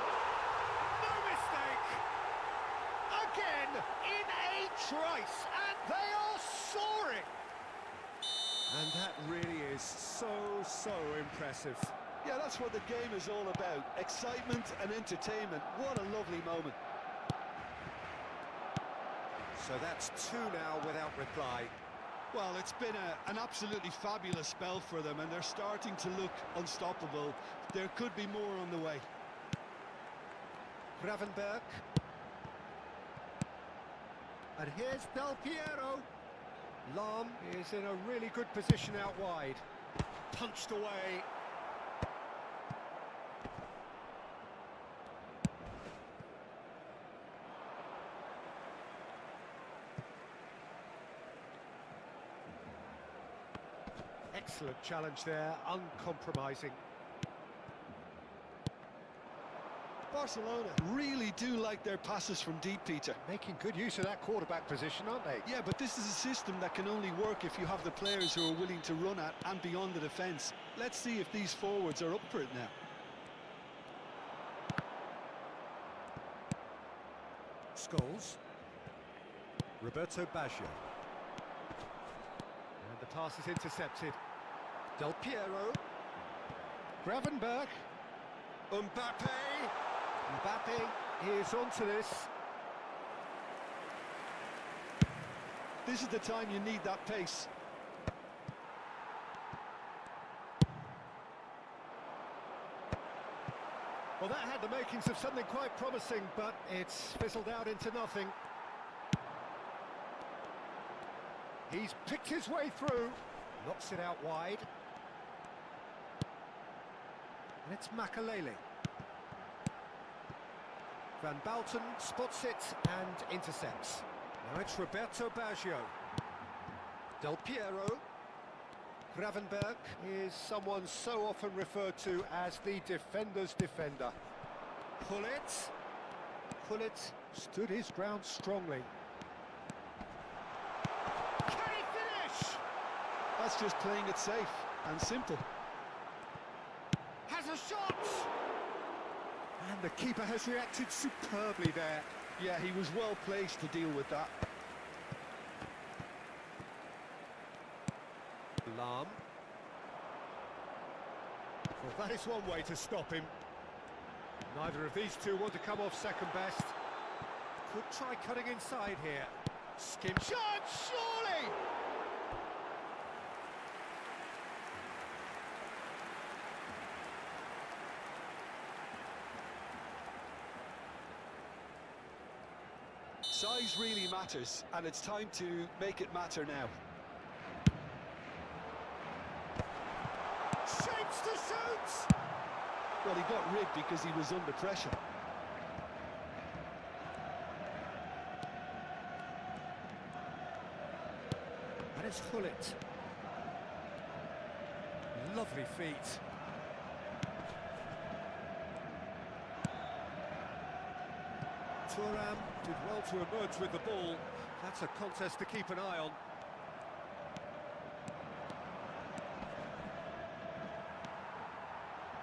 No mistake! Again, in a trice, and they are soaring! And that really is so impressive. Yeah, that's what the game is all about. Excitement and entertainment. What a lovely moment. So that's two now without reply. Well, it's been an absolutely fabulous spell for them, and they're starting to look unstoppable. There could be more on the way. Gravenberch. And here's Del Piero. Lahm is in a really good position out wide. Punched away. Excellent challenge there, uncompromising. Barcelona really do like their passes from deep, Peter. Making good use of that quarterback position, aren't they? Yeah, but this is a system that can only work if you have the players who are willing to run at and beyond the defence. Let's see if these forwards are up for it now. Scholes. Roberto Baggio. And the pass is intercepted. Del Piero. Gravenberch. Mbappe. Mbappe is onto this. This is the time you need that pace. Well, that had the makings of something quite promising, but it's fizzled out into nothing. He's picked his way through. Knocks it out wide. And it's Makaleli. Van Bouten spots it and intercepts. Now it's Roberto Baggio. Del Piero. Gravenberch is someone so often referred to as the defender's defender. Gullit stood his ground strongly. Can he finish? That's just playing it safe and simple. Has a shot! And the keeper has reacted superbly there. Yeah, he was well placed to deal with that. Lahm. Well, that is one way to stop him. Neither of these two want to come off second best. Could try cutting inside here. Skim shot, surely! Size really matters, and it's time to make it matter now. Shapes to shoot! Well, he got rigged because he was under pressure. Here's Gullit. Lovely feet. Thuram did well to emerge with the ball. That's a contest to keep an eye on.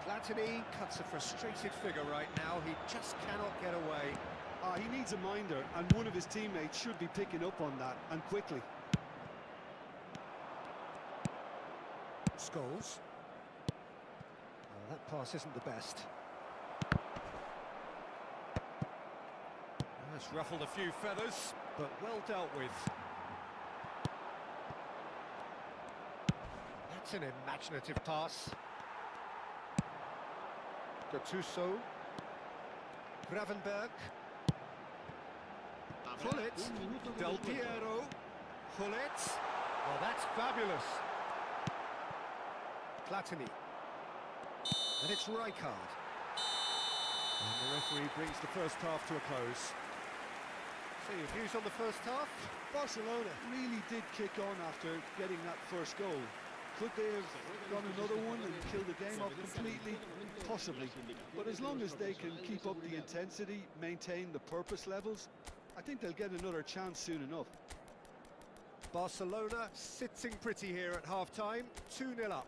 Platini cuts a frustrated figure right now. He just cannot get away. He needs a minder, and one of his teammates should be picking up on that, and quickly. Scholes. That pass isn't the best. That's ruffled a few feathers, but well dealt with. That's an imaginative pass. Gattuso. Gravenberg. Gullit. Del Piero. Gullit. Oh, that's fabulous. Platini. And it's Rijkaard. And the referee brings the first half to a close. So your views on the first half? Barcelona really did kick on after getting that first goal. Could they have gone another one and killed the game off completely? Possibly. But as long as they can keep up the intensity, maintain the purpose levels, I think they'll get another chance soon enough. Barcelona sitting pretty here at half-time, 2-0 up.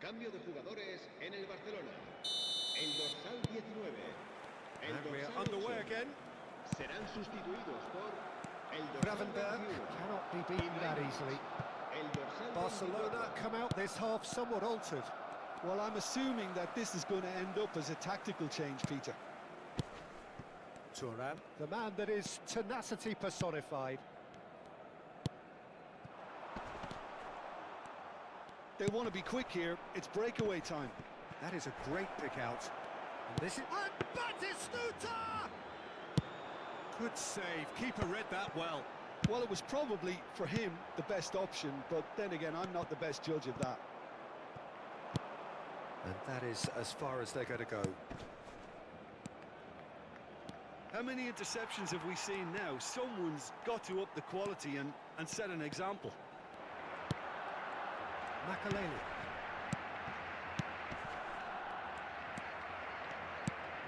Cambio de jugadores en el Barcelona. El dorsal 19. El And we're dorsal underway 8. again. Serán sustituidos por el dorsal Gravenberg 21. cannot be beaten that easily. El dorsal Barcelona 24. come out this half somewhat altered. Well, I'm assuming that this is going to end up as a tactical change, Peter. Thuram, the man that is tenacity personified. They want to be quick here. It's breakaway time. That is a great pick out. And this is... And Batistuta! Good save. Keeper read that well. Well, it was probably, for him, the best option, but then again, I'm not the best judge of that. And that is as far as they're going to go. How many interceptions have we seen now? Someone's got to up the quality and set an example. Makaleli.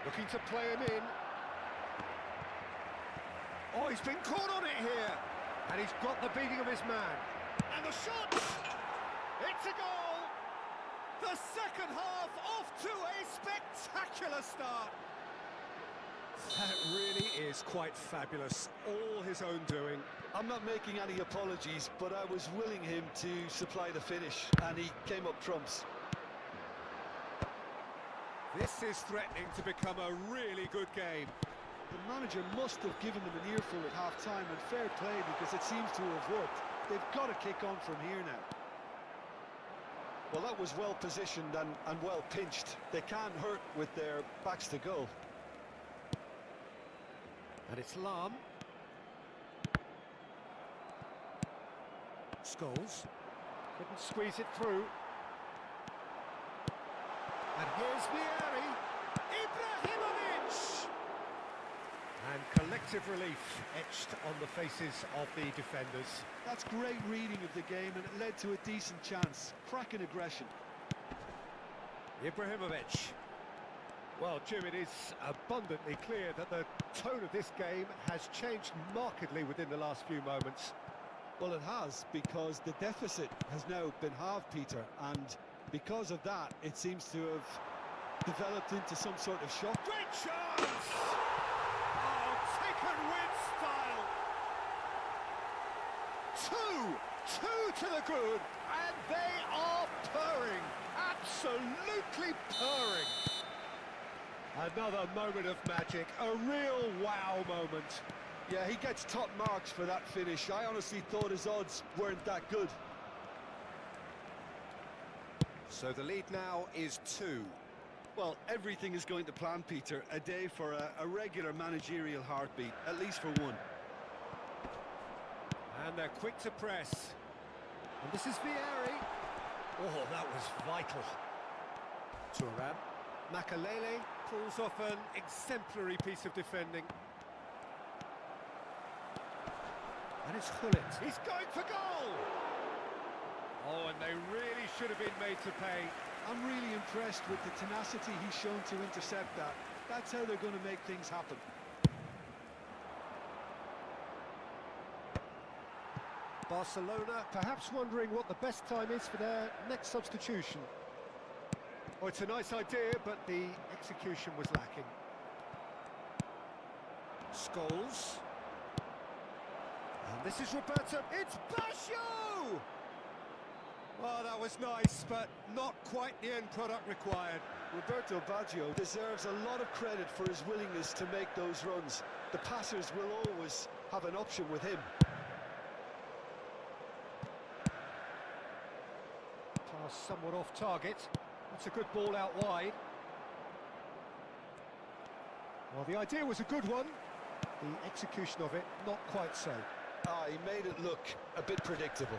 Looking to play him in. Oh, he's been caught on it here. And he's got the beating of his man. And the shot! It's a goal! The second half off to a spectacular start. That really is quite fabulous. All his own doing. I'm not making any apologies, but I was willing him to supply the finish, and he came up trumps. This is threatening to become a really good game. The manager must have given them an earful at half-time, and fair play, because it seems to have worked. They've got to kick on from here now. Well, that was well positioned and well pinched. They can't hurt with their backs to goal. And it's Lahm. Scholes. Couldn't squeeze it through. And here's Vieri. Ibrahimovic! And collective relief etched on the faces of the defenders. That's great reading of the game, and it led to a decent chance. Cracking aggression. Ibrahimovic. Well, Jim, it is abundantly clear that the tone of this game has changed markedly within the last few moments. Well, it has, because the deficit has now been halved, Peter, and because of that, it seems to have developed into some sort of shock. Great chance! Oh, taken with style! Two to the good, and they are purring, absolutely purring. Another moment of magic, a real wow moment. Yeah, he gets top marks for that finish. I honestly thought his odds weren't that good. So the lead now is 2. Well, everything is going to plan, Peter. A day for a regular managerial heartbeat, at least for one. And they're quick to press. And this is Vieri. Oh, that was vital. Thuram. Makalele pulls off an exemplary piece of defending. And it's Gullit. He's going for goal! Oh, and they really should have been made to pay. I'm really impressed with the tenacity he's shown to intercept that. That's how they're going to make things happen. Barcelona perhaps wondering what the best time is for their next substitution. Oh, it's a nice idea, but the execution was lacking. Scholes. And this is Roberto. It's Basho! Well, that was nice, but not quite the end product required. Roberto Baggio deserves a lot of credit for his willingness to make those runs. The passers will always have an option with him. Pass somewhat off target. That's a good ball out wide. Well, the idea was a good one. The execution of it, not quite so. Ah, he made it look a bit predictable.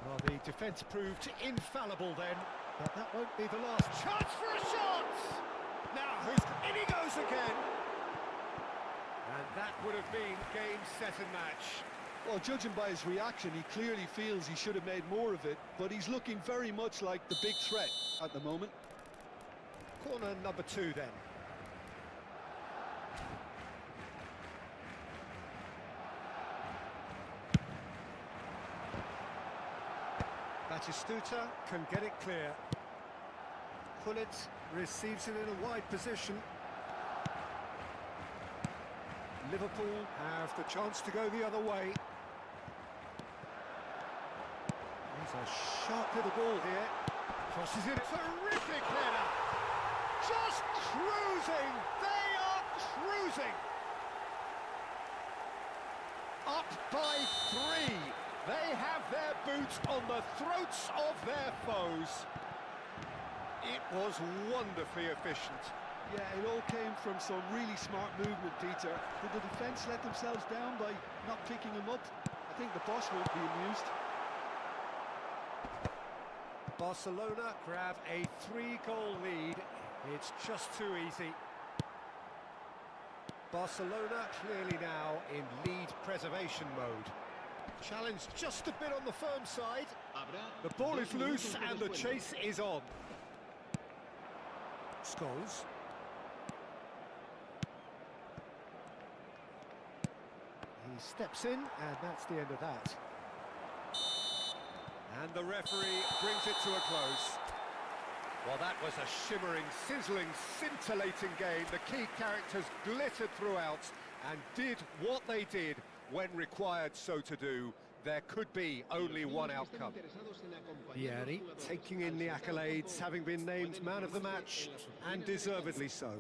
Well, the defence proved infallible then, but that won't be the last chance for a shot! Now, in he goes again! And that would have been game, set and match. Well, judging by his reaction, he clearly feels he should have made more of it, but he's looking very much like the big threat at the moment. Corner number 2 then. Batistuta can get it clear. Gullit receives it in a wide position. Liverpool have the chance to go the other way. There's a sharp little ball here. Crosses it. Terrific header. Just cruising. They are cruising. Up by 3. They have their boots on the throats of their foes. It was wonderfully efficient. Yeah, it all came from some really smart movement, Peter. Did the defence let themselves down by not picking him up? I think the boss won't be amused. Barcelona grab a 3-goal lead. It's just too easy. Barcelona clearly now in lead preservation mode. Challenge just a bit on the firm side. The ball is loose and the chase is on. Scholes. He steps in, and that's the end of that. And the referee brings it to a close. Well, that was a shimmering, sizzling, scintillating game. The key characters glittered throughout and did what they did when required so to do. There could be only one outcome. Vieri taking in the accolades, having been named man of the match, and deservedly so.